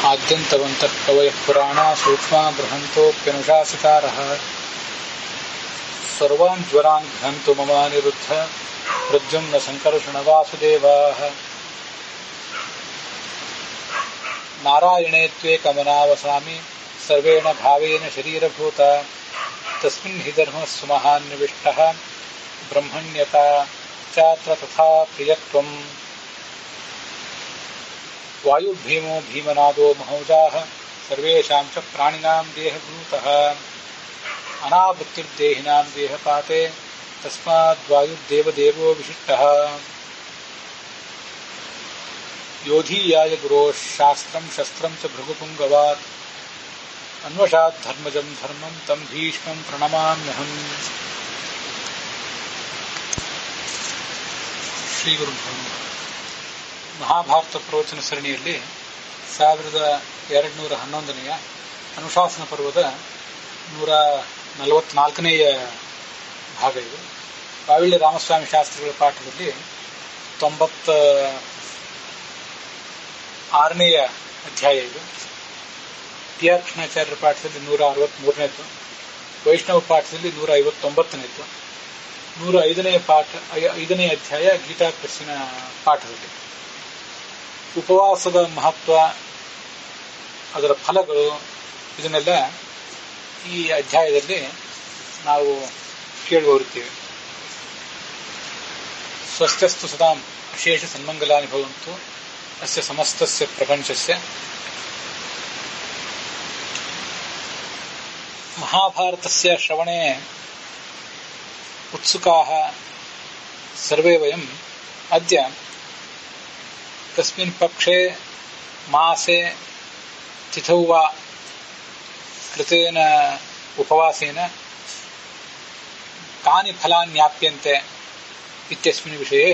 ಆದ್ಯಂತವಂತರ್ಕವಯಃ ಪುರಾಣ ಸೂಕ್ಷ್ಮ ಬೃಹಂತೋಪ್ಯನುಶಾಸಿತಾರಃ ಸರ್ವಾನ್ ಜ್ವರಾನ್ ಘ್ನಂತು ಮಮ ಅನಿರುದ್ಧ ಪ್ರದ್ಯುಮ್ನ ಸಂಕರ್ಷಣ ವಾಸುದೇವಾಃ ನಾರಾಯಣೇ ತ್ವೇಕಮನಾವಸಾಮಿ ಸರ್ವೇಣ ಭಾವೇನ ಶರೀರಭೂತ ತಸ್ಮಿನ್ ಹಿ ಧರ್ಮಸ್ಸು ಮಹಾನ್ನಿವಿಷ್ಟಃ ಬ್ರಹ್ಮಣ್ಯತಾ ಚಾತ್ರ ತಥಾ ಪ್ರಿಯತ್ವಂ ವಾಯುರ್ಭೀಮೋ ಭೀಮನಾದೋ ಮಹೌಜಾಃ ಸರ್ವೇಷಾಂ ಚ ಪ್ರಾಣಿನಾಂ ದೇಹಭೂತಃ ಅನಾವೃತ್ತಿರ್ದೇಹಿನಾಂ ದೇಹಪಾತೆ ತಸ್ಮಾದ್ವಾಯುರ್ದೇವದೇವೋ ವಿಶಿಷ್ಟಃ ಯೋಧೀಯಾಯ ಗುರೋಃ ಶಾಸ್ತ್ರಂ ಶಸ್ತ್ರಂ ಚ ಭೃಗುಪುಂಗವಾತ್ ಅನ್ವಶಾತ್ ಧರ್ಮಜಂ ಧರ್ಮಂ ತಂ ಭೀಷ್ಮಂ ಪ್ರಣಮಾಮ್ಯಹಂ. ಶ್ರೀ ಗುರು ಮಹಾಭಾರತ ಪ್ರವಚನ ಸರಣಿಯಲ್ಲಿ 1211ನೇ ಅನುಶಾಸನ ಪರ್ವದ 144ನೇ ಭಾಗ ಇದು. ಕಾವಿಳ್ಳಿ ರಾಮಸ್ವಾಮಿ ಶಾಸ್ತ್ರಿಗಳ ಪಾಠದಲ್ಲಿ 96ನೇ ಅಧ್ಯಾಯ ಇದು. ಟಿ ಆರ್ ಕೃಷ್ಣಾಚಾರ್ಯರ ಪಾಠದಲ್ಲಿ 163ನೇದ್ದು, ವೈಷ್ಣವ ಪಾಠದಲ್ಲಿ 159ನೇದ್ದು, 105ನೇ ಅಧ್ಯಾಯ ಗೀತಾ ಕೃಷ್ಣ ಪಾಠದಲ್ಲಿ ಉಪವಾಸದ ಮಹತ್ವ, ಅದರ ಫಲಗಳು, ಇದನ್ನೆಲ್ಲ ಈ ಅಧ್ಯಾಯದಲ್ಲಿ ನಾವು ಕೇಳುವವರುತ್ತೇವೆ. ಸ್ವಸ್ಥಸ್ತು ಸದಾಂ ಅಶೇಷ ಸನ್ಮಂಗಲಾನಿ ಭವಂತು ಅಸ್ಯ ಸಮಸ್ತಸ್ಯ ಪ್ರಪಂಚಸ್ಯ. ಮಹಾಭಾರತಸ್ಯ ಶ್ರವಣೆ ಉತ್ಸುಕಾಃ ಸರ್ವೇ ವಯಂ ಅದ್ಯ ತಸ್ಮಿನ್ ಪಕ್ಷೆ ಮಾಸೆ ತಿಥೌ ವಾ ಕೃತೇನ ಉಪವಾಸೇನ ಕಾನಿ ಫಲಾನ್ಯಾಪ್ಯಂತೆ ಇತ್ಯಸ್ಮಿನ್ ವಿಷಯೇ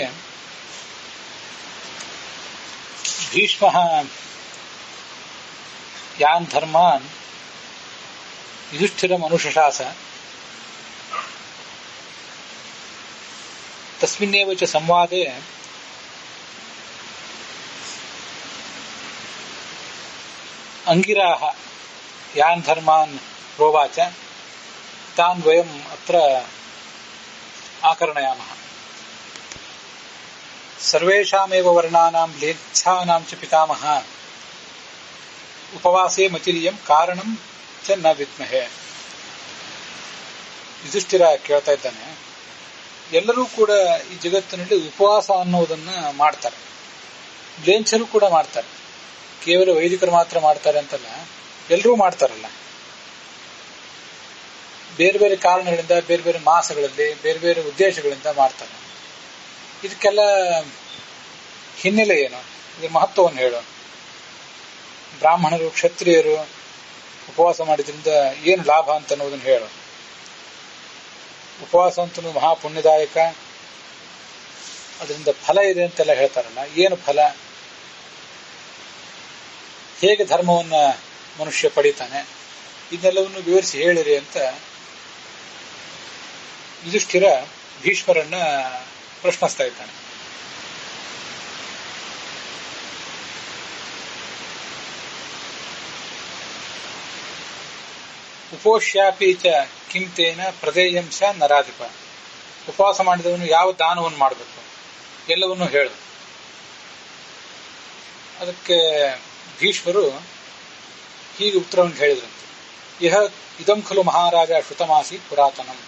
ಭೀಷ್ಮಃ ಯಾನ್ ಧರ್ಮಾನ್ ಯುಧಿಷ್ಠಿರಂ ಅನುಶಾಸ ತಸ್ಮಿನ್ನೇವ ಚ ಸಂವಾದೆ ಅಂಗಿರಾಹ ಯಾನ್ ಧರ್ಮಾನ್ ಪ್ರೋವಾಚ ತಾನ್ ವಯಂ ಅತ್ರ ಆಕರ್ಣಯಾಮಃ. ಸರ್ವೇಷಾಮೇವ ವರ್ಣಾನಾಂ ಲೇಚ್ಛಾನಾಂ ಚ ಪಿತಾಮಹ ಉಪವಾಸೇ ಮತಿರಿಯಂ ಕಾರಣಂ ಚ ನ ವಿದ್ಮಹೆ. ಯುಧಿಷ್ಠಿರ ಕೇಳ್ತಾ ಇದ್ದಾನೆ, ಎಲ್ಲರೂ ಕೂಡ ಈ ಜಗತ್ತಿನಲ್ಲಿ ಉಪವಾಸ ಅನ್ನೋದನ್ನ ಮಾಡ್ತಾರೆ, ಲೇಂಛರು ಕೂಡ ಮಾಡ್ತಾರೆ. ಕೇವಲ ವೈದಿಕರು ಮಾತ್ರ ಮಾಡ್ತಾರೆ ಅಂತಲ್ಲ, ಎಲ್ಲರೂ ಮಾಡ್ತಾರಲ್ಲ. ಬೇರೆ ಬೇರೆ ಕಾರಣಗಳಿಂದ, ಬೇರೆ ಬೇರೆ ಮಾಸಗಳಲ್ಲಿ, ಬೇರೆ ಬೇರೆ ಉದ್ದೇಶಗಳಿಂದ ಮಾಡ್ತಾರೆ. ಇದಕ್ಕೆಲ್ಲ ಹಿನ್ನೆಲೆ ಏನು, ಇದರ ಮಹತ್ವವನ್ನು ಹೇಳು. ಬ್ರಾಹ್ಮಣರು, ಕ್ಷತ್ರಿಯರು ಉಪವಾಸ ಮಾಡಿದ್ರಿಂದ ಏನು ಲಾಭ ಅಂತ ಅನ್ನೋದನ್ನು ಹೇಳು. ಉಪವಾಸ ಅಂತೂ ಮಹಾಪುಣ್ಯದಾಯಕ, ಅದರಿಂದ ಫಲ ಇದೆ ಅಂತೆಲ್ಲ ಹೇಳ್ತಾರಲ್ಲ, ಏನು ಫಲ, ಹೇಗೆ ಧರ್ಮವನ್ನ ಮನುಷ್ಯ ಪಡಿತಾನೆ, ಇದೆಲ್ಲವನ್ನು ವಿವರಿಸಿ ಹೇಳಿರಿ ಅಂತ ಯುಧಿಷ್ಠಿರ ಭೀಷ್ಮರನ್ನ ಪ್ರಶ್ನಿಸ್ತಾ ಇದ್ದಾನೆ. ಉಪೋಷ್ಯಾಪಿ ಚ ಕಿಂ ತೇನ ಪ್ರದೇಯಂ ಸ ನರಾಧಿಪ. ಉಪವಾಸ ಮಾಡಿದವನು ಯಾವ ದಾನವನ್ನು ಮಾಡಬೇಕು ಎಲ್ಲವನ್ನೂ ಹೇಳು. ಅದಕ್ಕೆ ಭೀಷ್ಮರು ಹೀಗೆ ಉತ್ತರವನ್ನು ಹೇಳಿದ್ರಂತೆ. ಇಹ ಇದಂ ಖಲು ಮಹಾರಾಜ ಶ್ರುತಮಾಸಿ ಪುರಾತನಂ.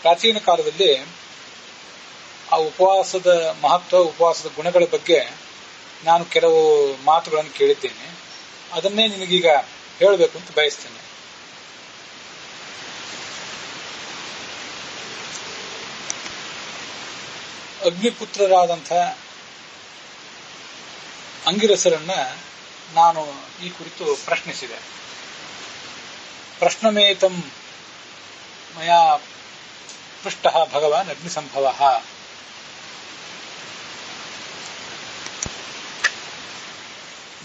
ಪ್ರಾಚೀನ ಕಾಲದಲ್ಲಿ ಆ ಉಪವಾಸದ ಮಹತ್ವ, ಉಪವಾಸದ ಗುಣಗಳ ಬಗ್ಗೆ ನಾನು ಕೆಲವು ಮಾತುಗಳನ್ನು ಕೇಳಿದ್ದೇನೆ, ಅದನ್ನೇ ನಿನಗೀಗ ಹೇಳಬೇಕು ಅಂತ ಬಯಸ್ತೇನೆ. ಅಗ್ನಿಪುತ್ರರಾದಂಥ ಅಂಗಿರಸರನ್ನ ನಾನು ಈ ಕುರಿತು ಪ್ರಶ್ನಿಸಿದೆ. ಪ್ರಶ್ನಮೇತಂ ಮಯಾ ಪೃಷ್ಟಃ ಭಗವಾನ್ ಅಗ್ನಿಸಂಭವಃ.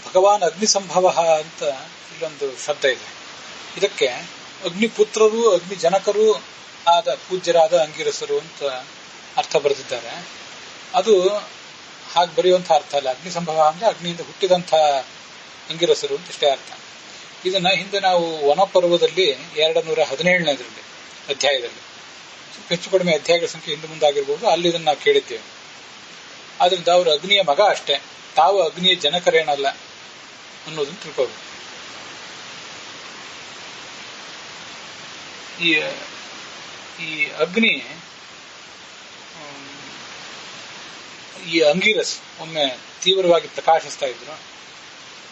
ಭಗವಾನ್ ಅಗ್ನಿಸಂಭವಃ ಅಂತ ಇಲ್ಲೊಂದು ಶಬ್ದ ಇದೆ. ಇದಕ್ಕೆ ಅಗ್ನಿಪುತ್ರರು, ಅಗ್ನಿಜನಕರು ಆದ ಪೂಜ್ಯರಾದ ಅಂಗಿರಸರು ಅಂತ ಅರ್ಥ ಬರೆದಿದ್ದಾರೆ. ಅದು ಹಾಗೆ ಬರೆಯುವಂತಹ ಅರ್ಥ ಅಲ್ಲ. ಅಗ್ನಿ ಸಂಭವ ಅಂದ್ರೆ ಅಗ್ನಿಯಿಂದ ಹುಟ್ಟಿದಂಥ ಅಂಗಿರಸರು ಅಂತ ಇಷ್ಟೇ ಅರ್ಥ. ಇದನ್ನ ಹಿಂದೆ ನಾವು ವನಪರ್ವದಲ್ಲಿ 217ನೇದರಲ್ಲಿ ಅಧ್ಯಾಯದಲ್ಲಿ ಹೆಚ್ಚು ಕಡಿಮೆ ಅಧ್ಯಾಯಗಳ ಸಂಖ್ಯೆ ಹಿಂದೆ ಮುಂದಾಗಿರ್ಬೋದು, ಅಲ್ಲಿ ಇದನ್ನು ನಾವು ಕೇಳಿದ್ದೇವೆ. ಆದ್ರಿಂದ ಅವರು ಅಗ್ನಿಯ ಮಗ ಅಷ್ಟೇ, ತಾವು ಅಗ್ನಿಯ ಜನಕರೇನಲ್ಲ ಅನ್ನೋದನ್ನು ತಿಳ್ಕೋಬೇಕು. ಈ ಅಗ್ನಿ, ಈ ಅಂಗಿರಸ್ ಒಮ್ಮೆ ತೀವ್ರವಾಗಿ ಪ್ರಕಾಶಿಸ್ತಾ ಇದ್ರು.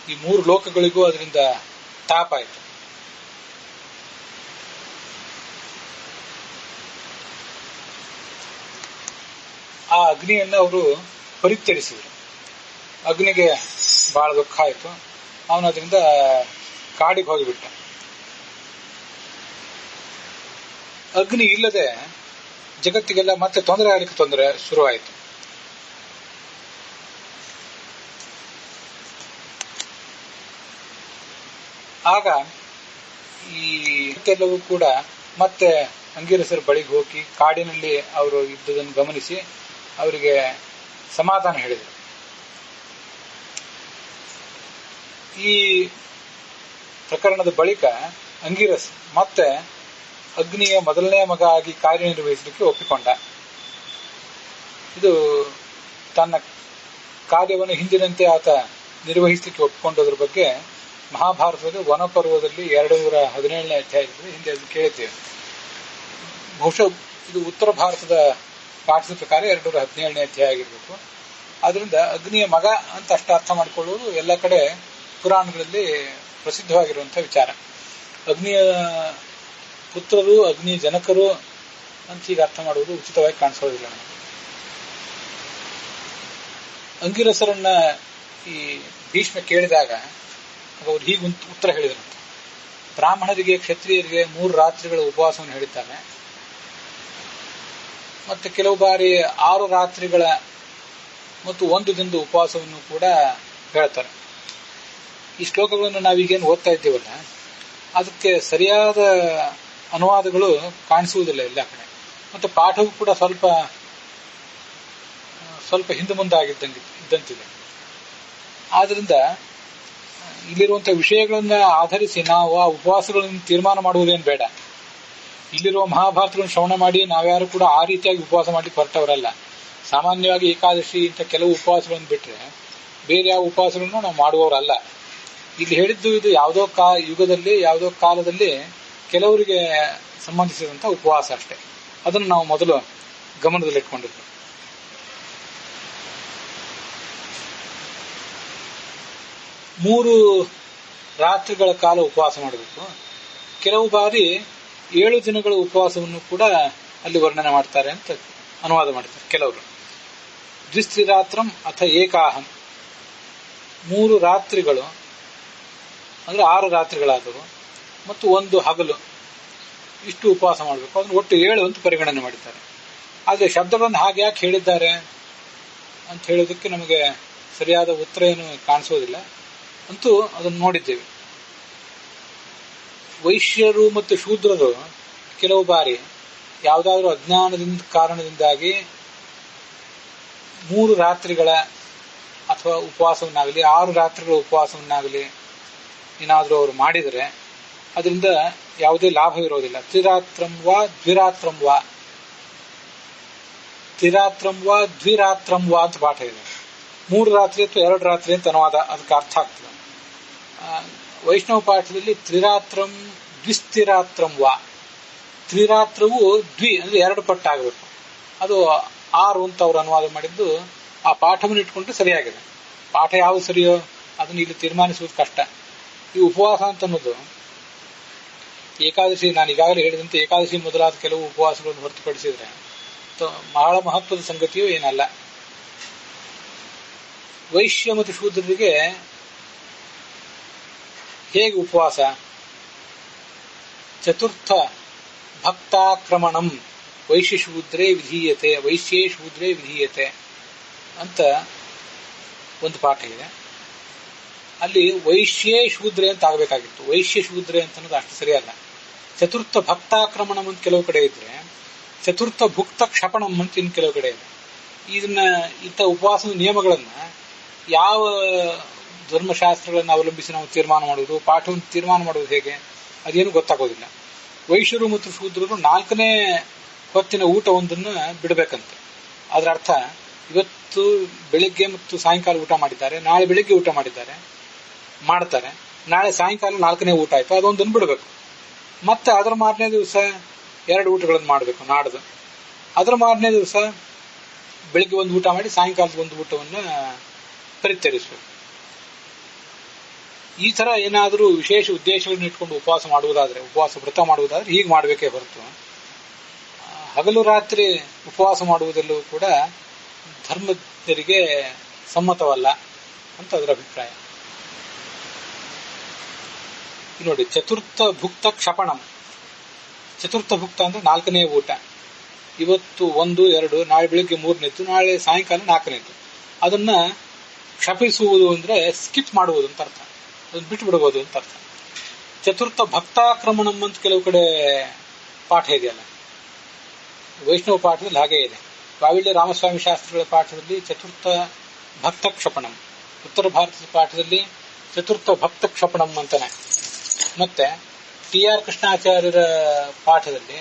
ಈ 3 ಲೋಕಗಳಿಗೂ ಅದರಿಂದ ತಾಪ ಆಯಿತು. ಆ ಅಗ್ನಿಯನ್ನು ಅವರು ಪರಿತ್ಯಜಿಸಿದರು. ಅಗ್ನಿಗೆ ಬಹಳ ದುಃಖ ಆಯಿತು. ಅವನು ಅದರಿಂದ ಕಾಡಿಗೆ ಹೋಗಿಬಿಟ್ಟ. ಅಗ್ನಿ ಇಲ್ಲದೆ ಜಗತ್ತಿಗೆಲ್ಲ ಮತ್ತೆ ತೊಂದರೆ ಆಗಲಿಕ್ಕೆ ಶುರುವಾಯಿತು. ಆಗ ಈ ಎಲ್ಲವೂ ಕೂಡ ಮತ್ತೆ ಅಂಗಿರಸರ ಬಳಿಗೆ ಹೋಗಿ ಕಾಡಿನಲ್ಲಿ ಅವರು ಇದ್ದುದನ್ನು ಗಮನಿಸಿ ಅವರಿಗೆ ಸಮಾಧಾನ ಹೇಳಿದರು. ಈ ಪ್ರಕರಣದ ಬಳಿಕ ಅಂಗಿರಸ್ ಮತ್ತೆ ಅಗ್ನಿಯ ಮೊದಲನೇ ಮಗ ಆಗಿ ಕಾರ್ಯನಿರ್ವಹಿಸಲಿಕ್ಕೆ ಒಪ್ಪಿಕೊಂಡ. ಇದು ತನ್ನ ಕಾರ್ಯವನ್ನು ಹಿಂದಿನಂತೆ ಆತ ನಿರ್ವಹಿಸಲಿಕ್ಕೆ ಒಪ್ಪಿಕೊಂಡೋದ್ರ ಬಗ್ಗೆ ಮಹಾಭಾರತದಲ್ಲಿ ವನಪರ್ವದಲ್ಲಿ 217ನೇ ಅಧ್ಯಾಯದಲ್ಲಿ ಹಿಂದೆ ಅದು ಕೇಳಿದ್ದೇವೆ. ಬಹುಶಃ ಇದು ಉತ್ತರ ಭಾರತದ ಪಾಠದ ಪ್ರಕಾರ 217ನೇ ಅಧ್ಯಾಯ ಆಗಿರಬೇಕು. ಆದ್ರಿಂದ ಅಗ್ನಿಯ ಮಗ ಅಂತ ಅಷ್ಟು ಅರ್ಥ ಮಾಡಿಕೊಳ್ಳುವುದು ಎಲ್ಲ ಕಡೆ ಪುರಾಣಗಳಲ್ಲಿ ಪ್ರಸಿದ್ಧವಾಗಿರುವಂತಹ ವಿಚಾರ. ಅಗ್ನಿಯ ಪುತ್ರರು, ಅಗ್ನಿ ಜನಕರು ಅಂತ ಹೀಗೆ ಅರ್ಥ ಮಾಡುವುದು ಉಚಿತವಾಗಿ ಕಾಣಿಸೋದಿಲ್ಲ. ಅಂಗಿರಸರನ್ನ ಈ ಭೀಷ್ಮ ಕೇಳಿದಾಗ ಅವರು ಹೀಗೆ ಉತ್ತರ ಹೇಳಿದರಂತೆ. ಬ್ರಾಹ್ಮಣರಿಗೆ, ಕ್ಷತ್ರಿಯರಿಗೆ 3 ರಾತ್ರಿಗಳ ಉಪವಾಸವನ್ನು ಹೇಳಿದ್ದಾನೆ. ಮತ್ತೆ ಕೆಲವು ಬಾರಿ 6 ರಾತ್ರಿಗಳ ಮತ್ತು 1 ದಿನದ ಉಪವಾಸವನ್ನು ಕೂಡ ಹೇಳ್ತಾರೆ. ಈ ಶ್ಲೋಕಗಳನ್ನು ನಾವೀಗೇನು ಓದ್ತಾ ಇದ್ದೇವಲ್ಲ, ಅದಕ್ಕೆ ಸರಿಯಾದ ಅನುವಾದಗಳು ಕಾಣಿಸುವುದಿಲ್ಲ ಎಲ್ಲ ಕಡೆ. ಮತ್ತು ಪಾಠವೂ ಕೂಡ ಸ್ವಲ್ಪ ಹಿಂದೆ ಮುಂದಾಗಿದ್ದಂತಿದೆ. ಆದ್ರಿಂದ ಇಲ್ಲಿರುವಂತಹ ವಿಷಯಗಳನ್ನ ಆಧರಿಸಿ ನಾವು ಆ ಉಪವಾಸಗಳನ್ನು ತೀರ್ಮಾನ ಮಾಡುವುದೇನು ಬೇಡ. ಇಲ್ಲಿರುವ ಮಹಾಭಾರತಗಳನ್ನು ಶ್ರವಣ ಮಾಡಿ ನಾವ್ಯಾರು ಕೂಡ ಆ ರೀತಿಯಾಗಿ ಉಪವಾಸ ಮಾಡಲಿಕ್ಕೆ ಹೊರಟವರಲ್ಲ. ಸಾಮಾನ್ಯವಾಗಿ ಏಕಾದಶಿ ಇಂಥ ಕೆಲವು ಉಪವಾಸಗಳನ್ನು ಬಿಟ್ಟರೆ ಬೇರೆ ಯಾವ ಉಪವಾಸಗಳನ್ನು ನಾವು ಮಾಡುವವರಲ್ಲ. ಇಲ್ಲಿ ಹೇಳಿದ್ದು ಇದು ಯಾವುದೋ ಯುಗದಲ್ಲಿ, ಯಾವುದೋ ಕಾಲದಲ್ಲಿ ಕೆಲವರಿಗೆ ಸಂಬಂಧಿಸಿದಂಥ ಉಪವಾಸ ಅಷ್ಟೇ. ಅದನ್ನು ನಾವು ಮೊದಲು ಗಮನದಲ್ಲಿಟ್ಕೊಂಡಿದ್ವಿ. ಮೂರು ರಾತ್ರಿಗಳ ಕಾಲ ಉಪವಾಸ ಮಾಡಬೇಕು. ಕೆಲವು ಬಾರಿ 7 ದಿನಗಳ ಉಪವಾಸವನ್ನು ಕೂಡ ಅಲ್ಲಿ ವರ್ಣನೆ ಮಾಡ್ತಾರೆ ಅಂತ ಅನುವಾದ ಮಾಡ್ತಾರೆ ಕೆಲವರು. ದ್ವಿಸ್ತ್ರಿರಾತ್ರಂ ಅಥ ಏಕಾಹಂ, 3 ರಾತ್ರಿಗಳು ಅಂದ್ರೆ 6 ರಾತ್ರಿಗಳಾದವು ಮತ್ತು 1 ಹಗಲು, ಇಷ್ಟು ಉಪವಾಸ ಮಾಡಬೇಕು. ಅದನ್ನು ಒಟ್ಟು 7 ಅಂತ ಪರಿಗಣನೆ ಮಾಡಿದ್ದಾರೆ. ಆದರೆ ಶಬ್ದಗಳನ್ನು ಹಾಗೆ ಯಾಕೆ ಹೇಳಿದ್ದಾರೆ ಅಂತ ಹೇಳೋದಕ್ಕೆ ನಮಗೆ ಸರಿಯಾದ ಉತ್ತರ ಏನು ಕಾಣಿಸೋದಿಲ್ಲ. ಅಂತೂ ಅದನ್ನು ನೋಡಿದ್ದೇವೆ. ವೈಶ್ಯರು ಮತ್ತು ಶೂದ್ರರು ಕೆಲವು ಬಾರಿ ಯಾವುದಾದ್ರೂ ಅಜ್ಞಾನದಿಂದ ಕಾರಣದಿಂದಾಗಿ 3 ರಾತ್ರಿಗಳ ಅಥವಾ ಉಪವಾಸವನ್ನಾಗಲಿ 6 ರಾತ್ರಿಗಳ ಉಪವಾಸವನ್ನಾಗಲಿ ಏನಾದರೂ ಅವರು ಮಾಡಿದರೆ ಅದರಿಂದ ಯಾವುದೇ ಲಾಭ ಇರೋದಿಲ್ಲ. ತ್ರಿರಾತ್ರಂ ವಾ ದ್ವಿರಾತ್ರಂ ವಾ, ತ್ರಿರಾತ್ರಂ ವಾ ದ್ವಿರಾತ್ರಂ ವಾ ಅಂತ ಪಾಠ ಇದೆ. 3 ರಾತ್ರಿ ಅಥವಾ 2 ರಾತ್ರಿ ಅಂತ ಅನುವಾದ ಅದಕ್ಕೆ ಅರ್ಥ ಆಗ್ತದೆ. ವೈಷ್ಣವ ಪಾಠದಲ್ಲಿ ತ್ರಿರಾತ್ರಂ ದ್ವಿಸ್ತಿರಾತ್ರಂ ವಾ, ತ್ರಿರಾತ್ರವು ದ್ವಿ ಅಂದ್ರೆ 2 ಪಟ್ಟು ಆಗಬೇಕು. ಅದು 6 ಅಂತ ಅವರು ಅನುವಾದ ಮಾಡಿದ್ದು. ಆ ಪಾಠವನ್ನು ಇಟ್ಕೊಂಡ್ರೆ ಸರಿಯಾಗಿದೆ. ಪಾಠ ಯಾವುದು ಸರಿಯೋ ಅದನ್ನು ಇಲ್ಲಿ ತೀರ್ಮಾನಿಸುವುದು ಕಷ್ಟ. ಈ ಉಪವಾಸ ಅಂತ ಅನ್ನೋದು ಏಕಾದಶಿ, ನಾನು ಈಗಾಗಲೇ ಹೇಳಿದಂತೆ ಏಕಾದಶಿ ಮೊದಲಾದ ಕೆಲವು ಉಪವಾಸಗಳನ್ನು ಹೊರತುಪಡಿಸಿದ್ರೆ ಬಹಳ ಮಹತ್ವದ ಸಂಗತಿಯೂ ಏನಲ್ಲ. ವೈಶ್ಯ ಮತ್ತು ಶೂದ್ರರಿಗೆ ಹೇಗೆ ಉಪವಾಸ? ಚತುರ್ಥ ಭಕ್ತಾಕ್ರಮಣಂ ವೈಶ್ಯ ಶೂದ್ರೇ ವಿಧೀಯತೆ, ವೈಶ್ಯೇ ಶೂದ್ರೇ ವಿಧೀಯತೆ ಅಂತ ಒಂದು ಪಾಠ ಇದೆ. ಅಲ್ಲಿ ವೈಶ್ಯೇ ಶೂದ್ರೇ ಅಂತ ಆಗಬೇಕಾಗಿತ್ತು. ವೈಶ್ಯ ಶೂದ್ರೇ ಅಂತ ಅನ್ನೋದು ಅಷ್ಟು ಸರಿಯಲ್ಲ. ಚತುರ್ಥ ಭಕ್ತಾಕ್ರಮಣಂ ಅಂತ ಕೆಲವು ಕಡೆ ಇದ್ರೆ, ಚತುರ್ಥ ಭುಕ್ತ ಕ್ಷಪಣಂ ಅಂತ ಇನ್ನು ಕೆಲವು ಕಡೆ ಇದೆ. ಇಂಥ ಉಪವಾಸದ ನಿಯಮಗಳನ್ನ ಯಾವ ಧರ್ಮಶಾಸ್ತ್ರಗಳನ್ನು ಅವಲಂಬಿಸಿ ನಾವು ತೀರ್ಮಾನ ಮಾಡುವುದು, ಪಾಠವನ್ನು ತೀರ್ಮಾನ ಮಾಡುವುದು ಹೇಗೆ, ಅದೇನು ಗೊತ್ತಾಗೋದಿಲ್ಲ. ವೈಶ್ಯರು ಮತ್ತು ಶೂದ್ರರು 4ನೇ ಹೊತ್ತಿನ ಊಟವೊಂದನ್ನು ಬಿಡಬೇಕಂತೆ. ಅದರ ಅರ್ಥ ಇವತ್ತು ಬೆಳಿಗ್ಗೆ ಮತ್ತು ಸಾಯಂಕಾಲ ಊಟ ಮಾಡಿದ್ದಾರೆ, ನಾಳೆ ಬೆಳಿಗ್ಗೆ ಊಟ ಮಾಡ್ತಾರೆ, ನಾಳೆ ಸಾಯಂಕಾಲ 4ನೇ ಊಟ ಆಯ್ತು, ಅದೊಂದನ್ನು ಬಿಡಬೇಕು. ಮತ್ತೆ ಅದರ ಮಾರನೇ ದಿವಸ 2 ಊಟಗಳನ್ನು ಮಾಡಬೇಕು ನಾಡ್ದು. ಅದರ ಮಾರನೇ ದಿವಸ ಬೆಳಿಗ್ಗೆ ಒಂದು ಊಟ ಮಾಡಿ ಸಾಯಂಕಾಲದ ಒಂದು ಊಟವನ್ನು ಪರಿತ್ಯಜಿಸಬೇಕು. ಈ ತರ ಏನಾದರೂ ವಿಶೇಷ ಉದ್ದೇಶಗಳನ್ನು ಇಟ್ಕೊಂಡು ಉಪವಾಸ ವ್ರತ ಮಾಡುವುದಾದ್ರೆ ಹೀಗೆ ಮಾಡಬೇಕೇ ಹೊರತು ಹಗಲು ರಾತ್ರಿ ಉಪವಾಸ ಮಾಡುವುದೆಲ್ಲವೂ ಕೂಡ ಧರ್ಮದರಿಗೆ ಸಮ್ಮತವಲ್ಲ ಅಂತ ಅದರ ಅಭಿಪ್ರಾಯ. ನೋಡಿ, ಚತುರ್ಥ ಭುಕ್ತ ಕ್ಷಪಣಂ. ಚತುರ್ಥ ಭುಕ್ತ ಅಂದ್ರೆ 4ನೇ ಊಟ. ಇವತ್ತು 1, 2, ನಾಳೆ ಬೆಳಿಗ್ಗೆ 3ನೇದ್ದು, ನಾಳೆ ಸಾಯಂಕಾಲ 4ನೇದ್ದು. ಅದನ್ನ ಕ್ಷಪಿಸುವುದು ಅಂದ್ರೆ ಸ್ಕಿಪ್ ಮಾಡುವುದು ಅಂತ ಅರ್ಥ, ಅದನ್ನ ಬಿಟ್ಟು ಬಿಡಬಹುದು ಅಂತ ಅರ್ಥ. ಚತುರ್ಥ ಭಕ್ತಾಕ್ರಮಣಂ ಅಂತ ಕೆಲವು ಕಡೆ ಪಾಠ ಇದೆಯಲ್ಲ, ವೈಷ್ಣವ ಪಾಠದಲ್ಲಿ ಹಾಗೇ ಇದೆ. ಕಾವಿಳ್ಳಿ ರಾಮಸ್ವಾಮಿ ಶಾಸ್ತ್ರಿಗಳ ಪಾಠದಲ್ಲಿ ಚತುರ್ಥ ಭಕ್ತ ಕ್ಷಪಣಂ, ಉತ್ತರ ಭಾರತದ ಪಾಠದಲ್ಲಿ ಚತುರ್ಥ ಭಕ್ತ ಕ್ಷಪಣಂ ಅಂತಾನೆ. ಮತ್ತೆ TR ಕೃಷ್ಣಾಚಾರ್ಯರ ಪಾಠದಲ್ಲಿ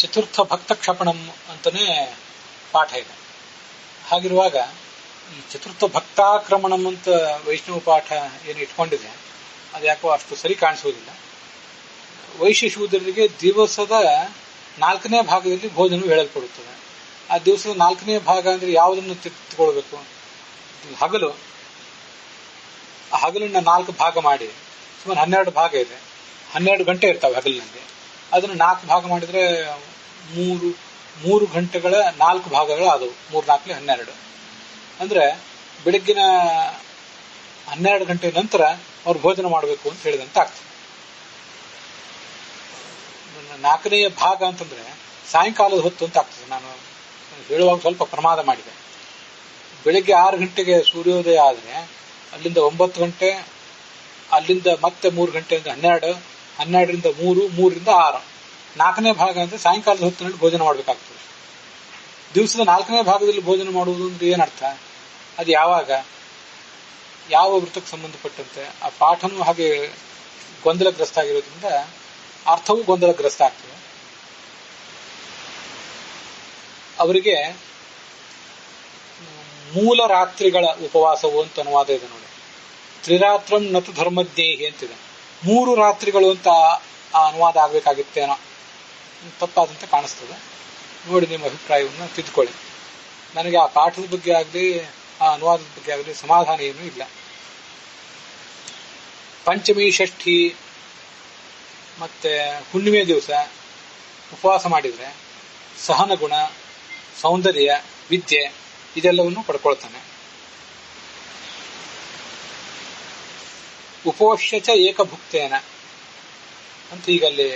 ಚತುರ್ಥ ಭಕ್ತ ಕ್ಷಪಣಂ ಅಂತಾನೆ ಪಾಠ ಇದೆ. ಹಾಗಿರುವಾಗ ಈ ಚತುರ್ಥ ಭಕ್ತಾಕ್ರಮಣಂ ಅಂತ ವೈಷ್ಣವ ಪಾಠ ಏನು ಇಟ್ಕೊಂಡಿದೆ ಅದು ಯಾಕೋ ಅಷ್ಟು ಸರಿ ಕಾಣಿಸುವುದಿಲ್ಲ. ವೈಶ್ಯ ಶೂದ್ರರಿಗೆ ದಿವಸದ 4ನೇ ಭಾಗದಲ್ಲಿ ಭೋಜನ ಹೇಳಲ್ಪಡುತ್ತದೆ. ಆ ದಿವಸದ 4ನೇ ಭಾಗ ಅಂದ್ರೆ ಯಾವುದನ್ನು ತೆಗೆದುಕೊಳ್ಬೇಕು? ಹಗಲು. ಆ ಹಗಲನ್ನ 4 ಭಾಗ ಮಾಡಿ ಸುಮಾರು 12 ಭಾಗ ಇದೆ, 12 ಗಂಟೆ ಇರ್ತಾವೆ ಹಗಲಿನಲ್ಲಿ. ಅದನ್ನು 4 ಭಾಗ ಮಾಡಿದ್ರೆ 3 ಗಂಟೆಗಳ 4 ಭಾಗಗಳು ಆದವು. 3 4 12 ಅಂದ್ರೆ ಬೆಳಗ್ಗಿನ 12 ಗಂಟೆ ನಂತರ ಅವ್ರು ಭೋಜನ ಮಾಡಬೇಕು ಅಂತ ಹೇಳಿದಂತ ಆಗ್ತದೆ. 4ನೇ ಭಾಗ ಅಂತಂದ್ರೆ ಸಾಯಂಕಾಲದ ಹೊತ್ತು ಅಂತ ಆಗ್ತದೆ. ನಾನು ಹೇಳುವಾಗ ಸ್ವಲ್ಪ ಪ್ರಮಾದ ಮಾಡಿದೆ. ಬೆಳಿಗ್ಗೆ 6 ಗಂಟೆಗೆ ಸೂರ್ಯೋದಯ ಆದರೆ ಅಲ್ಲಿಂದ 9 ಗಂಟೆ, ಅಲ್ಲಿಂದ ಮತ್ತೆ 3 ಗಂಟೆ ಅಂದ್ರೆ 12, 12ರಿಂದ 3, 3ರಿಂದ 6. 4ನೇ ಭಾಗ ಅಂದ್ರೆ ಸಾಯಂಕಾಲದ ಹೊತ್ತಿನಲ್ಲಿ ಭೋಜನ ಮಾಡಬೇಕಾಗ್ತದೆ. ದಿವಸದ 4ನೇ ಭಾಗದಲ್ಲಿ ಭೋಜನ ಮಾಡುವುದು ಅಂದ್ರೆ ಏನರ್ಥ? ಅದು ಯಾವಾಗ, ಯಾವ ವೃತ್ತಕ್ಕೆ ಸಂಬಂಧಪಟ್ಟಂತೆ? ಆ ಪಾಠನೂ ಹಾಗೆ ಗೊಂದಲಗ್ರಸ್ತ ಆಗಿರೋದ್ರಿಂದ ಅರ್ಥವೂ ಗೊಂದಲಗ್ರಸ್ತ ಆಗ್ತದೆ. ಅವರಿಗೆ ಮೂಲ ರಾತ್ರಿಗಳ ಉಪವಾಸವು ಅಂತ ಅನುವಾದ ಇದೆ ನೋಡಿ. ತ್ರಿರಾತ್ರಂ ನತು ಧರ್ಮಜ್ಞೇಹಿ ಅಂತಿದೆ. 3 ರಾತ್ರಿಗಳು ಅಂತ ಆ ಅನುವಾದ ಆಗ್ಬೇಕಾಗಿತ್ತೇನೋ, ತಪ್ಪಾದಂತೆ ಕಾಣಿಸ್ತದೆ. ನೋಡಿ, ನಿಮ್ಮ ಅಭಿಪ್ರಾಯವನ್ನು ತಿದ್ದುಕೊಳ್ಳಿ. ನನಗೆ ಆ ಪಾಠದ ಬಗ್ಗೆ ಆಗಲಿ ಆ ಅನುವಾದದ ಬಗ್ಗೆ ಆಗಲಿ ಸಮಾಧಾನ ಏನೂ ಇಲ್ಲ. ಪಂಚಮಿ, ಷಷ್ಠಿ ಮತ್ತೆ ಹುಣ್ಣಿಮೆ ದಿವಸ ಉಪವಾಸ ಮಾಡಿದ್ರೆ ಸಹನ ಗುಣ, ಸೌಂದರ್ಯ, ವಿದ್ಯೆ ಇದೆಲ್ಲವನ್ನು ಪಡ್ಕೊಳ್ತಾನೆ. ಉಪೋಷ್ಯಚ ಏಕಭುಕ್ತೇನ ಅಂತ ಈಗ ಅಲ್ಲಿ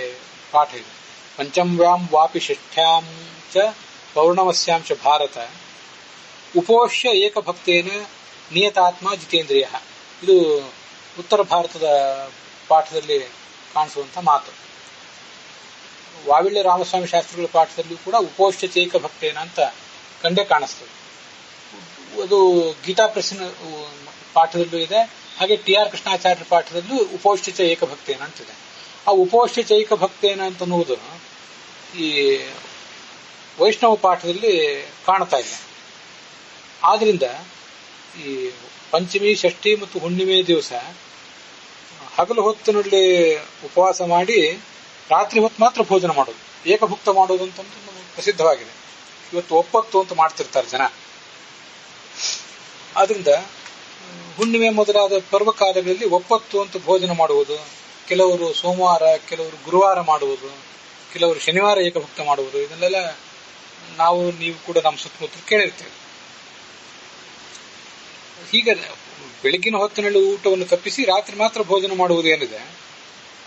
ಪಾಠ ಇದೆ. ಪಂಚಮ್ಯಾಂ ವಾಪಿ ಷಷ್ಠ್ಯಾಂ ಚ ಪೌರ್ಣಮಸ್ಯಾಂ ಚ ಭಾರತ ಉಪೋಷ್ಯ ಏಕಭಕ್ತೇನ ನಿಯತಾತ್ಮ ಜಿತೇಂದ್ರಿಯ. ಇದು ಉತ್ತರ ಭಾರತದ ಪಾಠದಲ್ಲಿ ಕಾಣಿಸುವಂತ ಮಾತು. ವಾವಿಳ್ಯ ರಾಮಸ್ವಾಮಿ ಶಾಸ್ತ್ರಿಗಳ ಪಾಠದಲ್ಲಿಯೂ ಕೂಡ ಉಪೋಷ್ಯ ಏಕಭಕ್ತೇನ ಅಂತ ಕಂಡೇ ಕಾಣಿಸ್ತದೆ. ಅದು ಗೀತಾ ಪ್ರೆಸ್ಸಿನ ಪಾಠದಲ್ಲೂ ಇದೆ, ಹಾಗೆ TR ಕೃಷ್ಣಾಚಾರ್ಯರ ಪಾಠದಲ್ಲೂ ಉಪೋಷ್ಯ ಏಕಭಕ್ತೇನ ಅಂತಿದೆ. ಆ ಉಪೋಷ್ಯ ಏಕಭಕ್ತೇನ ಅಂತ ಅನ್ನುವುದು ಈ ವೈಷ್ಣವ ಪಾಠದಲ್ಲಿ ಕಾಣ್ತಾ ಇಲ್ಲ. ಆದ್ರಿಂದ ಈ ಪಂಚಮಿ, ಷಷ್ಠಿ ಮತ್ತು ಹುಣ್ಣಿಮೆ ದಿವಸ ಹಗಲು ಹೊತ್ತಿನಲ್ಲಿ ಉಪವಾಸ ಮಾಡಿ ರಾತ್ರಿ ಹೊತ್ತು ಮಾತ್ರ ಭೋಜನ ಮಾಡೋದು, ಏಕಭುಕ್ತ ಮಾಡೋದು ಅಂತಂದು ಪ್ರಸಿದ್ಧವಾಗಿದೆ. ಇವತ್ತು ಒಪ್ಪತ್ತು ಅಂತ ಮಾಡ್ತಿರ್ತಾರೆ ಜನ. ಆದ್ರಿಂದ ಹುಣ್ಣಿಮೆ ಮೊದಲಾದ ಪರ್ವಕಾಲಗಳಲ್ಲಿ ಒಪ್ಪತ್ತು ಅಂತ ಭೋಜನ ಮಾಡುವುದು, ಕೆಲವರು ಸೋಮವಾರ, ಕೆಲವರು ಗುರುವಾರ ಮಾಡುವುದು, ಕೆಲವರು ಶನಿವಾರ ಏಕಭುಕ್ತ ಮಾಡುವುದು, ಇದನ್ನೆಲ್ಲ ನಾವು ನೀವು ಕೂಡ ನಮ್ಮ ಸುತ್ತಮುತ್ತ ಕೇಳಿರ್ತೇವೆ. ಹೀಗೆ ಬೆಳಗಿನ ಹೊತ್ತಿನಲ್ಲಿ ಊಟವನ್ನು ತಪ್ಪಿಸಿ ರಾತ್ರಿ ಮಾತ್ರ ಭೋಜನ ಮಾಡುವುದು ಏನಿದೆ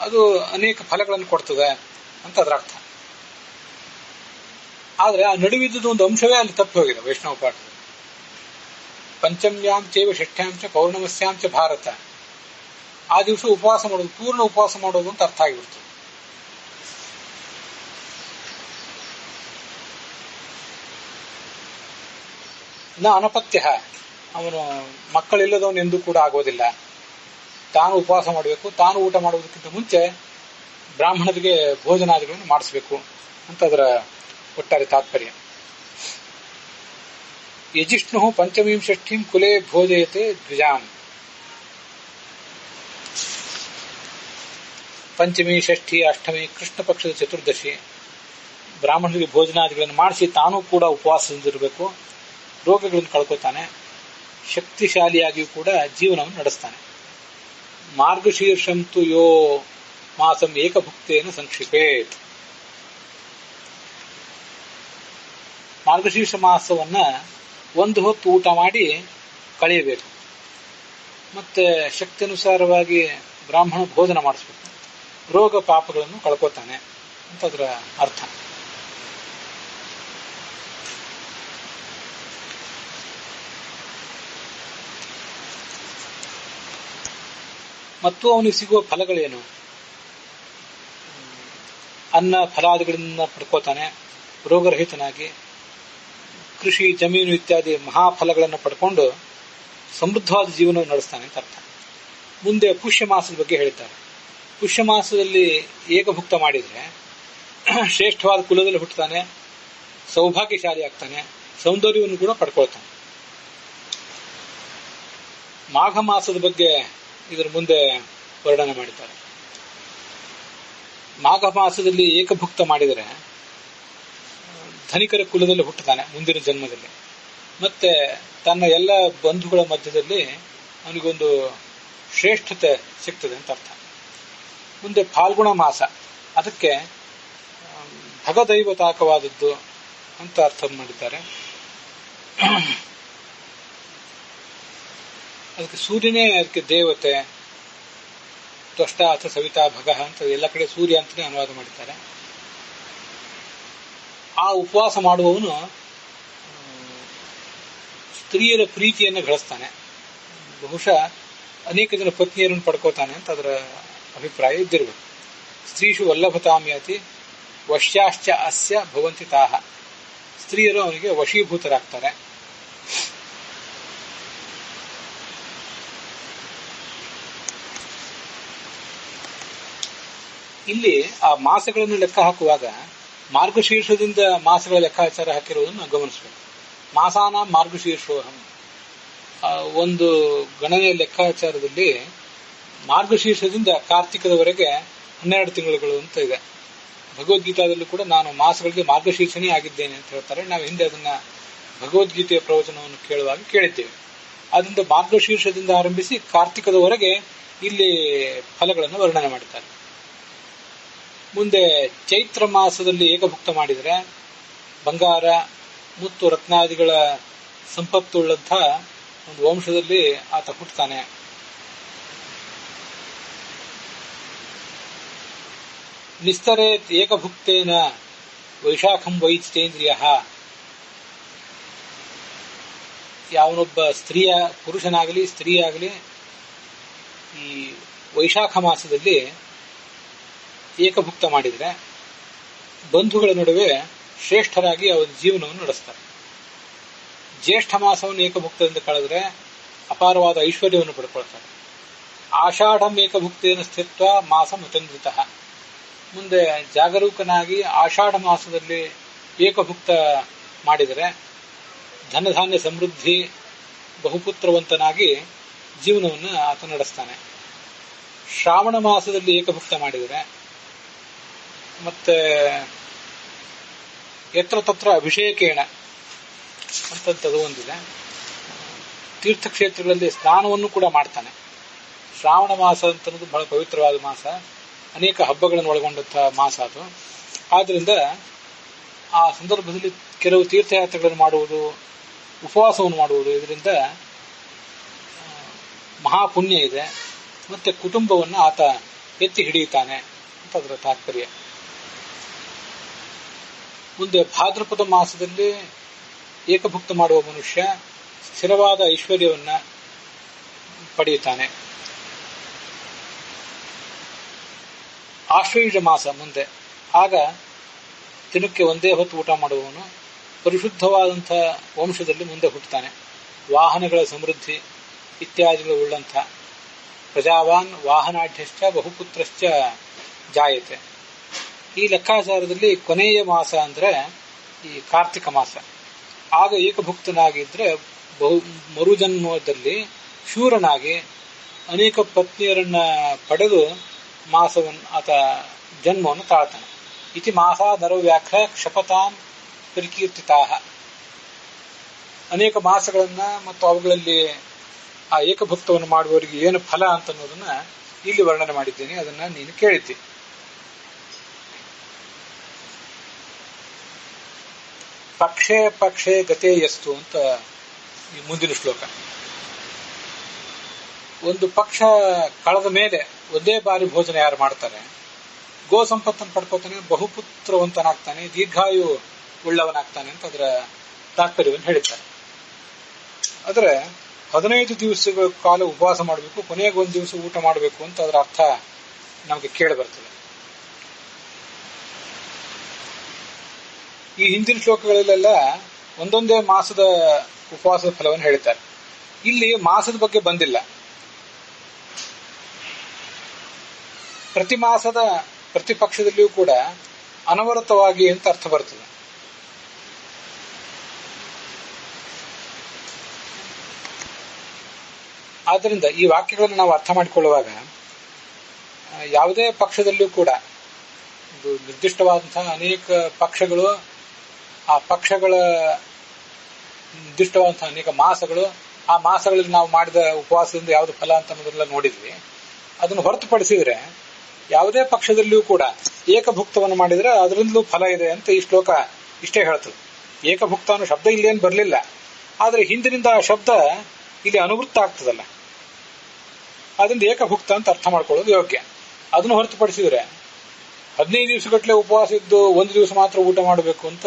ಅದು ಅನೇಕ ಫಲಗಳನ್ನು ಕೊಡ್ತದೆ ಅಂತ ಅದರ ಅರ್ಥ. ಆದ್ರೆ ಆ ನಡುವಿದ್ದ ಒಂದು ಅಂಶವೇ ಅಲ್ಲಿ ತಪ್ಪಿ ಹೋಗಿದೆ ವೈಷ್ಣವ ಪಾಠದಲ್ಲಿ. ಪಂಚಮ್ಯಾಂ ಚೈವ ಷಷ್ಠ್ಯಾಂಚ ಪೌರ್ಣಮಸ್ಯಾಂಚ ಭಾರತ. ಆ ದಿವಸ ಉಪವಾಸ ಮಾಡೋದು, ಪೂರ್ಣ ಉಪವಾಸ ಮಾಡೋದು ಅಂತ ಅರ್ಥ ಆಗಿಬಿಡ್ತದೆ. ನ ಅನಪತ್ಯ, ಅವನು ಮಕ್ಕಳಿಲ್ಲದವನು ಎಂದೂ ಕೂಡ ಆಗೋದಿಲ್ಲ. ತಾನು ಉಪವಾಸ ಮಾಡಬೇಕು, ತಾನು ಊಟ ಮಾಡುವುದಕ್ಕಿಂತ ಮುಂಚೆ ಬ್ರಾಹ್ಮಣರಿಗೆ ಭೋಜನಾದಿಗಳನ್ನು ಮಾಡಿಸಬೇಕು ಅಂತ ಅದರ ಒಟ್ಟಾರೆ ತಾತ್ಪರ್ಯ. ಯಜಿಷ್ಣು ಪಂಚಮೀಂ ಷಷ್ಠೀಂ ಕುಲೆ ಭೋಜಯತೆ ದ್ವಿಜಾನ್. ಪಂಚಮಿ, ಷಷ್ಠಿ, ಅಷ್ಟಮಿ, ಕೃಷ್ಣ ಪಕ್ಷದ ಚತುರ್ದಶಿ ಬ್ರಾಹ್ಮಣರಿಗೆ ಭೋಜನಾದಿಗಳನ್ನು ಮಾಡಿಸಿ ತಾನೂ ಕೂಡ ಉಪವಾಸದಿಂದಿರಬೇಕು. ರೋಗಗಳನ್ನು ಕಳ್ಕೊತಾನೆ, ಶಕ್ತಿಶಾಲಿಯಾಗಿಯೂ ಕೂಡ ಜೀವನವನ್ನು ನಡೆಸ್ತಾನೆ. ಮಾರ್ಗಶೀರ್ಷಂತು ಯೋ ಮಾಸಂ ಏಕಭುಕ್ತೇನ ಸಂಕ್ಷಿಪೇತ್. ಮಾರ್ಗಶೀರ್ಷ ಮಾಸವನ್ನ ಒಂದು ಹೊತ್ತು ಊಟ ಮಾಡಿ ಕಳೆಯಬೇಕು. ಮತ್ತೆ ಶಕ್ತಿ ಅನುಸಾರವಾಗಿ ಬ್ರಾಹ್ಮಣ ಭೋಜನ ಮಾಡಿಸ್ಬೇಕು. ರೋಗ ಪಾಪಗಳನ್ನು ಕಳ್ಕೊತಾನೆ ಅಂತ ಅದರ ಅರ್ಥ. ಮತ್ತು ಅವನಿಗೆ ಸಿಗುವ ಫಲಗಳೇನು? ಅನ್ನ ಫಲಾದಿಗಳಿಂದ ಪಡ್ಕೋತಾನೆ, ರೋಗರಹಿತನಾಗಿ ಕೃಷಿ, ಜಮೀನು ಇತ್ಯಾದಿ ಮಹಾಫಲಗಳನ್ನು ಪಡ್ಕೊಂಡು ಸಮೃದ್ಧವಾದ ಜೀವನವನ್ನು ನಡೆಸ್ತಾನೆ ಅಂತ ಅರ್ಥ. ಮುಂದೆ ಪುಷ್ಯ ಮಾಸದ ಬಗ್ಗೆ ಹೇಳ್ತಾರೆ. ಪುಷ್ಯ ಮಾಸದಲ್ಲಿ ಏಕಭುಕ್ತ ಮಾಡಿದ್ರೆ ಶ್ರೇಷ್ಠವಾದ ಕುಲದಲ್ಲಿ ಹುಟ್ಟುತ್ತಾನೆ, ಸೌಭಾಗ್ಯಶಾಲಿ ಆಗ್ತಾನೆ, ಸೌಂದರ್ಯವನ್ನು ಕೂಡ ಪಡ್ಕೊಳ್ತಾನೆ. ಮಾಘ ಮಾಸದ ಬಗ್ಗೆ ಇದರ ಮುಂದೆ ವರ್ಣನೆ ಮಾಡಿದ್ದಾರೆ. ಮಾಘ ಮಾಸದಲ್ಲಿ ಏಕಭುಕ್ತ ಮಾಡಿದರೆ ಧನಿಕರ ಕುಲದಲ್ಲಿ ಹುಟ್ಟುತ್ತಾನೆ ಮುಂದಿನ ಜನ್ಮದಲ್ಲಿ. ಮತ್ತೆ ತನ್ನ ಎಲ್ಲ ಬಂಧುಗಳ ಮಧ್ಯದಲ್ಲಿ ಅವನಿಗೊಂದು ಶ್ರೇಷ್ಠತೆ ಸಿಗ್ತದೆ ಅಂತ ಅರ್ಥ. ಮುಂದೆ ಫಾಲ್ಗುಣ ಮಾಸ, ಅದಕ್ಕೆ ಭಗದೈವತಾಕವಾದದ್ದು ಅಂತ ಅರ್ಥ ಮಾಡಿದ್ದಾರೆ. ಅದಕ್ಕೆ ಸೂರ್ಯನೇ ಅದಕ್ಕೆ ದೇವತೆ, ತ್ವಷ್ಟ ಅಥವಾ ಸವಿತಾ ಭಗ ಅಂತ ಎಲ್ಲ ಕಡೆ ಸೂರ್ಯ ಅಂತಲೇ ಅನುವಾದ ಮಾಡಿದ್ದಾರೆ. ಆ ಉಪವಾಸ ಮಾಡುವವನು ಸ್ತ್ರೀಯರ ಪ್ರೀತಿಯನ್ನು ಗಳಿಸ್ತಾನೆ, ಬಹುಶಃ ಅನೇಕ ಜನ ಪತ್ನಿಯರನ್ನು ಪಡ್ಕೋತಾನೆ ಅಂತ ಅದರ ಅಭಿಪ್ರಾಯ ಇದ್ದಿರಬೇಕು. ಸ್ತ್ರೀಷು ವಲ್ಲಭತಾಮ್ಯತಿ ವಶ್ಯಾಶ್ಚ ಅಸ್ಯ ಭವಂತಿ ತಾಹ. ಸ್ತ್ರೀಯರು ಅವನಿಗೆ ವಶೀಭೂತರಾಗ್ತಾರೆ. ಇಲ್ಲಿ ಆ ಮಾಸಗಳನ್ನು ಲೆಕ್ಕ ಹಾಕುವಾಗ ಮಾರ್ಗಶೀರ್ಷದಿಂದ ಮಾಸಗಳ ಲೆಕ್ಕಾಚಾರ ಹಾಕಿರುವುದನ್ನು ಗಮನಿಸಬೇಕು. ಮಾಸಾನ ಮಾರ್ಗಶೀರ್ಷೋಹಂ, ಒಂದು ಗಣನೆಯ ಲೆಕ್ಕಾಚಾರದಲ್ಲಿ ಮಾರ್ಗಶೀರ್ಷದಿಂದ ಕಾರ್ತಿಕದವರೆಗೆ 12 ತಿಂಗಳುಗಳು ಅಂತ ಇದೆ. ಭಗವದ್ಗೀತಾದಲ್ಲೂ ಕೂಡ ನಾನು ಮಾಸಗಳಿಗೆ ಮಾರ್ಗಶೀರ್ಷನೇ ಆಗಿದ್ದೇನೆ ಅಂತ ಹೇಳ್ತಾರೆ. ನಾವು ಹಿಂದೆ ಅದನ್ನ ಭಗವದ್ಗೀತೆಯ ಪ್ರವಚನವನ್ನು ಕೇಳುವಾಗ ಕೇಳಿದ್ದೇವೆ. ಆದ್ದರಿಂದ ಮಾರ್ಗಶೀರ್ಷದಿಂದ ಆರಂಭಿಸಿ ಕಾರ್ತಿಕದವರೆಗೆ ಇಲ್ಲಿ ಫಲಗಳನ್ನು ವರ್ಣನೆ ಮಾಡುತ್ತಾರೆ. ಮುಂದೆ ಚೈತ್ರ ಮಾಸದಲ್ಲಿ ಏಕಭುಕ್ತ ಮಾಡಿದರೆ ಬಂಗಾರ ಮುತ್ತು ರತ್ನಾದಿಗಳ ಸಂಪತ್ತುಳ್ಳಂಥ ಒಂದು ವಂಶದಲ್ಲಿ ಆತ ಹುಟ್ಟುತ್ತಾನೆ. ನಿಸ್ತರೇತ್ ಏಕಭುಕ್ತೇನ ವೈಶಾಖಂ ವೈಚಿತೇಂದ್ರಿಯ. ಯಾವನೊಬ್ಬ ಪುರುಷನಾಗಲಿ ಸ್ತ್ರೀಯಾಗಲಿ ಈ ವೈಶಾಖ ಮಾಸದಲ್ಲಿ ಏಕಭುಕ್ತ ಮಾಡಿದರೆ ಬಂಧುಗಳ ನಡುವೆ ಶ್ರೇಷ್ಠರಾಗಿ ಅವರ ಜೀವನವನ್ನು ನಡೆಸ್ತಾರೆ. ಜ್ಯೇಷ್ಠ ಮಾಸವನ್ನು ಏಕಭುಕ್ತದಿಂದ ಕಳೆದರೆ ಅಪಾರವಾದ ಐಶ್ವರ್ಯವನ್ನು ಪಡ್ಕೊಳ್ತಾರೆ. ಆಷಾಢಂ ಏಕಭುಕ್ತೇನ ಸ್ಥಿತ್ವ ಮಾಸ ಮತಂದ್ರಿತ. ಮುಂದೆ ಜಾಗರೂಕನಾಗಿ ಆಷಾಢ ಮಾಸದಲ್ಲಿ ಏಕಭುಕ್ತ ಮಾಡಿದರೆ ಧನಧಾನ್ಯ ಸಮೃದ್ಧಿ, ಬಹುಪುತ್ರವಂತನಾಗಿ ಜೀವನವನ್ನು ಆತ ನಡೆಸ್ತಾನೆ. ಶ್ರಾವಣ ಮಾಸದಲ್ಲಿ ಏಕಭುಕ್ತ ಮಾಡಿದರೆ ಮತ್ತೆ ಯತ್ರ ತತ್ರ ಅಭಿಷೇಕೇಣ ಅಂತಂಥದ್ದು ಒಂದಿದೆ. ತೀರ್ಥಕ್ಷೇತ್ರಗಳಲ್ಲಿ ಸ್ನಾನವನ್ನು ಕೂಡ ಮಾಡ್ತಾನೆ. ಶ್ರಾವಣ ಮಾಸ ಅಂತನ್ನೋದು ಬಹಳ ಪವಿತ್ರವಾದ ಮಾಸ, ಅನೇಕ ಹಬ್ಬಗಳನ್ನು ಒಳಗೊಂಡಂತಹ ಮಾಸ ಅದು. ಆದ್ರಿಂದ ಆ ಸಂದರ್ಭದಲ್ಲಿ ಕೆಲವು ತೀರ್ಥಯಾತ್ರೆಗಳನ್ನು ಮಾಡುವುದು, ಉಪವಾಸವನ್ನು ಮಾಡುವುದು, ಇದರಿಂದ ಮಹಾಪುಣ್ಯ ಇದೆ. ಮತ್ತೆ ಕುಟುಂಬವನ್ನು ಆತ ಎತ್ತಿ ಹಿಡಿಯುತ್ತಾನೆ ಅಂತ ಅದರ ತಾತ್ಪರ್ಯ. ಮುಂದೆ ಭಾದ್ರಪದ ಮಾಸದಲ್ಲಿ ಏಕಭುಕ್ತ ಮಾಡುವ ಮನುಷ್ಯ ಸ್ಥಿರವಾದ ಐಶ್ವರ್ಯವನ್ನ ಪಡೆಯುತ್ತಾನೆ. ಆಶ್ವಯುಜ ಮಾಸ ಮುಂದೆ, ಆಗ ದಿನಕ್ಕೆ ಒಂದೇ ಹೊತ್ತು ಊಟ ಮಾಡುವವನು ಪರಿಶುದ್ಧವಾದಂಥ ವಂಶದಲ್ಲಿ ಮುಂದೆ ಹುಟ್ಟುತ್ತಾನೆ. ವಾಹನಗಳ ಸಮೃದ್ಧಿ ಇತ್ಯಾದಿಗಳು ಉಳ್ಳಂಥ ಪ್ರಜಾವಾನ್ ವಾಹನಾಢ್ಯಶ್ಚ ಬಹುಪುತ್ರಶ್ಚ ಜಾಯತೆ. ಈ ಲೆಕ್ಕಾಚಾರದಲ್ಲಿ ಕೊನೆಯ ಮಾಸ ಅಂದ್ರೆ ಈ ಕಾರ್ತಿಕ ಮಾಸ. ಆಗ ಏಕಭುಕ್ತನಾಗಿದ್ರೆ ಮರುಜನ್ಮದಲ್ಲಿ ಶೂರನಾಗಿ ಅನೇಕ ಪತ್ನಿಯರನ್ನ ಪಡೆದು ಮಾಸವನ್ನು ಆತ ಜನ್ಮವನ್ನು ತಾಳ್ತಾನೆ. ಇತಿ ಮಾಸ ನರವ್ಯಾಖ್ಯ ಕ್ಷಪತಾನ್ ಪರಿಕೀರ್ತಿತಾ. ಅನೇಕ ಮಾಸಗಳನ್ನ ಮತ್ತು ಅವುಗಳಲ್ಲಿ ಆ ಏಕಭುಕ್ತವನ್ನು ಮಾಡುವವರಿಗೆ ಏನು ಫಲ ಅಂತ ಅನ್ನೋದನ್ನ ಇಲ್ಲಿ ವರ್ಣನೆ ಮಾಡಿದ್ದೇನೆ. ಅದನ್ನ ನೀನು ಕೇಳಿದ್ದಿ. ಪಕ್ಷೇ ಪಕ್ಷೇ ಗತೆ ಎಷ್ಟು ಅಂತ ಈ ಮುಂದಿನ ಶ್ಲೋಕ. ಒಂದು ಪಕ್ಷ ಕಳೆದ ಮೇಲೆ ಒಂದೇ ಬಾರಿ ಭೋಜನ ಯಾರು ಮಾಡ್ತಾರೆ, ಗೋ ಸಂಪತ್ತನ್ನು ಪಡ್ಕೋತಾನೆ, ಬಹುಪುತ್ರವಂತನಾಗ್ತಾನೆ, ದೀರ್ಘಾಯು ಉಳ್ಳವನಾಗ್ತಾನೆ ಅಂತ ಅದರ ತಾತ್ಪರ್ಯವನ್ನು ಹೇಳಿದ್ದಾರೆ. ಆದರೆ 15 ದಿವಸಗಳ ಕಾಲ ಉಪವಾಸ ಮಾಡಬೇಕು, ಕೊನೆಗೆ ಒಂದು ದಿವಸ ಊಟ ಮಾಡಬೇಕು ಅಂತ ಅದರ ಅರ್ಥ ನಮಗೆ ಕೇಳಿ ಬರ್ತದೆ. ಈ ಹಿಂದಿನ ಶ್ಲೋಕಗಳಲ್ಲೆಲ್ಲ ಒಂದೊಂದೇ ಮಾಸದ ಉಪವಾಸದ ಫಲವನ್ನು ಹೇಳಿದ್ದಾರೆ. ಇಲ್ಲಿ ಮಾಸದ ಬಗ್ಗೆ ಬಂದಿಲ್ಲ. ಪ್ರತಿ ಮಾಸದ ಪ್ರತಿ ಪಕ್ಷದಲ್ಲಿಯೂ ಕೂಡ ಅನವರತವಾಗಿ ಅಂತ ಅರ್ಥ ಬರ್ತದೆ. ಆದ್ದರಿಂದ ಈ ವಾಕ್ಯಗಳನ್ನು ನಾವು ಅರ್ಥ ಮಾಡಿಕೊಳ್ಳುವಾಗ ಯಾವುದೇ ಪಕ್ಷದಲ್ಲಿಯೂ ಕೂಡ ಒಂದು ನಿರ್ದಿಷ್ಟವಾದಂತಹ ಅನೇಕ ಪಕ್ಷಗಳು, ಆ ಪಕ್ಷಗಳ ನಿರ್ದಿಷ್ಟವಾದಂತಹ ಅನೇಕ ಮಾಸಗಳು, ಆ ಮಾಸಗಳಲ್ಲಿ ನಾವು ಮಾಡಿದ ಉಪವಾಸದಿಂದ ಯಾವುದು ಫಲ ಅಂತ ಅನ್ನೋದನ್ನೆಲ್ಲ ನೋಡಿದ್ವಿ. ಅದನ್ನು ಹೊರತುಪಡಿಸಿದ್ರೆ ಯಾವುದೇ ಪಕ್ಷದಲ್ಲಿಯೂ ಕೂಡ ಏಕಭುಕ್ತವನ್ನು ಮಾಡಿದ್ರೆ ಅದರಿಂದಲೂ ಫಲ ಇದೆ ಅಂತ ಈ ಶ್ಲೋಕ ಇಷ್ಟೇ ಹೇಳ್ತದೆ. ಏಕಭುಕ್ತ ಅನ್ನೋ ಶಬ್ದ ಇಲ್ಲೇನು ಬರಲಿಲ್ಲ, ಆದರೆ ಹಿಂದಿನಿಂದ ಆ ಶಬ್ದ ಇಲ್ಲಿ ಅನುವೃತ್ತ ಆಗ್ತದಲ್ಲ, ಅದರಿಂದ ಏಕಭುಕ್ತ ಅಂತ ಅರ್ಥ ಮಾಡ್ಕೊಳ್ಳೋದು ಯೋಗ್ಯ. ಅದನ್ನು ಹೊರತುಪಡಿಸಿದ್ರೆ 15 ದಿವಸಗಟ್ಟಲೆ ಉಪವಾಸ ಇದ್ದು ಒಂದು ದಿವಸ ಮಾತ್ರ ಊಟ ಮಾಡಬೇಕು ಅಂತ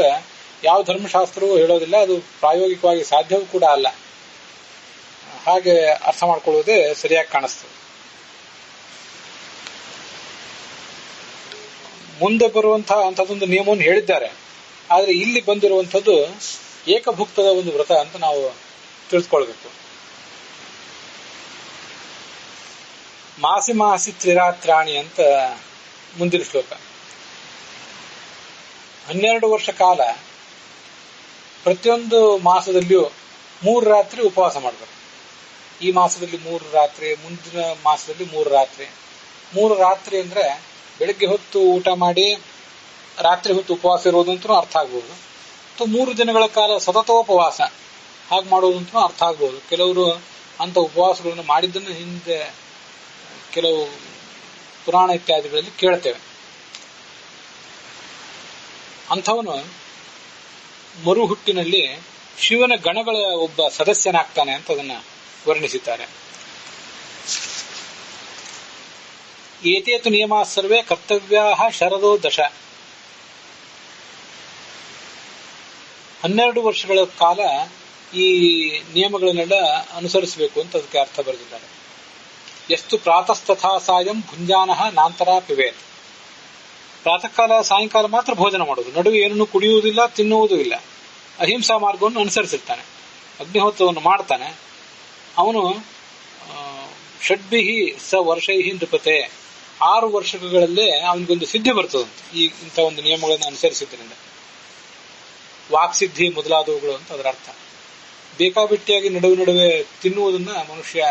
ಯಾವ ಧರ್ಮಶಾಸ್ತ್ರವೂ ಹೇಳೋದಿಲ್ಲ. ಅದು ಪ್ರಾಯೋಗಿಕವಾಗಿ ಸಾಧ್ಯವೂ ಕೂಡ ಅಲ್ಲ. ಹಾಗೆ ಅರ್ಥ ಮಾಡ್ಕೊಳ್ಳೋದೇ ಸರಿಯಾಗಿ ಕಾಣಿಸ್ತದೆ. ಮುಂದೆ ಬರುವಂತಹ ಅಂಥದ್ದೊಂದು ನಿಯಮವನ್ನು ಹೇಳಿದ್ದಾರೆ. ಆದರೆ ಇಲ್ಲಿ ಬಂದಿರುವಂಥದ್ದು ಏಕಭುಕ್ತದ ಒಂದು ವ್ರತ ಅಂತ ನಾವು ತಿಳಿದುಕೊಳ್ಬೇಕು. ಮಾಸಿ ಮಾಸಿ ತ್ರಿರಾತ್ರಾಣಿ ಅಂತ ಮುಂದಿನ ಶ್ಲೋಕ. 12 ವರ್ಷ ಕಾಲ ಪ್ರತಿಯೊಂದು ಮಾಸದಲ್ಲಿಯೂ 3 ರಾತ್ರಿ ಉಪವಾಸ ಮಾಡಬೇಕು. ಈ ಮಾಸದಲ್ಲಿ 3 ರಾತ್ರಿ, ಮುಂದಿನ ಮಾಸದಲ್ಲಿ 3 ರಾತ್ರಿ. 3 ರಾತ್ರಿ ಅಂದ್ರೆ ಬೆಳಗ್ಗೆ ಹೊತ್ತು ಊಟ ಮಾಡಿ ರಾತ್ರಿ ಹೊತ್ತು ಉಪವಾಸ ಇರೋದಂತೂ ಅರ್ಥ ಆಗ್ಬೋದು. ಅಥವಾ 3 ದಿನಗಳ ಕಾಲ ಸತತೋಪವಾಸ ಹಾಗೆ ಮಾಡೋದಂತೂ ಅರ್ಥ ಆಗ್ಬೋದು. ಕೆಲವರು ಅಂತ ಉಪವಾಸಗಳನ್ನು ಮಾಡಿದ್ದನ್ನು ಹಿಂದೆ ಕೆಲವು ಪುರಾಣ ಇತ್ಯಾದಿಗಳಲ್ಲಿ ಕೇಳ್ತೇವೆ. ಅಂಥವನು ಮರುಹುಟ್ಟಿನಲ್ಲಿ ಶಿವನ ಗಣಗಳ ಒಬ್ಬ ಸದಸ್ಯನಾಗ್ತಾನೆ ಅಂತ ಅದನ್ನ ವರ್ಣಿಸಿದ್ದಾರೆ. ಏತೇತು ನಿಯಮ ಸರ್ವೇ ಕರ್ತವ್ಯಾ ಶರದೋ ದಶ. 12 ವರ್ಷಗಳ ಕಾಲ ಈ ನಿಯಮಗಳನ್ನೆಲ್ಲ ಅನುಸರಿಸಬೇಕು ಅಂತ ಅದಕ್ಕೆ ಅರ್ಥ ಬರೆದಿದ್ದಾರೆ. ಎಷ್ಟು ಪ್ರಾತಸ್ತಥಾ ಸಾಯಂ ಭುಂಜಾನಃ ನಾಂತರ ಪಿಬೇತ್. ಪ್ರಾತಃ ಕಾಲ ಸಾಯಂಕಾಲ ಮಾತ್ರ ಭೋಜನ ಮಾಡೋದು, ನಡುವೆ ಏನನ್ನು ಕುಡಿಯುವುದಿಲ್ಲ, ತಿನ್ನುವುದೂ ಇಲ್ಲ. ಅಹಿಂಸಾ ಮಾರ್ಗವನ್ನು ಅನುಸರಿಸಿರ್ತಾನೆ, ಅಗ್ನಿಹೋತ್ರವನ್ನು ಮಾಡ್ತಾನೆ. ಅವನು ಷಡ್ಭಿಹಿ ಸ ವರ್ಷೈಹಿ ನೃಪತೆ, 6 ವರ್ಷಗಳಲ್ಲೇ ಅವನಿಗೊಂದು ಸಿದ್ಧಿ ಬರ್ತದಂತೆ ಈ ಇಂಥ ಒಂದು ನಿಯಮಗಳನ್ನು ಅನುಸರಿಸಿದ್ರಿಂದ. ವಾಕ್ಸಿದ್ಧಿ ಮೊದಲಾದವುಗಳು ಅಂತ ಅದರ ಅರ್ಥ. ಬೇಕಾಬಿಟ್ಟಿಯಾಗಿ ನಡುವೆ ತಿನ್ನುವುದನ್ನ ಮನುಷ್ಯ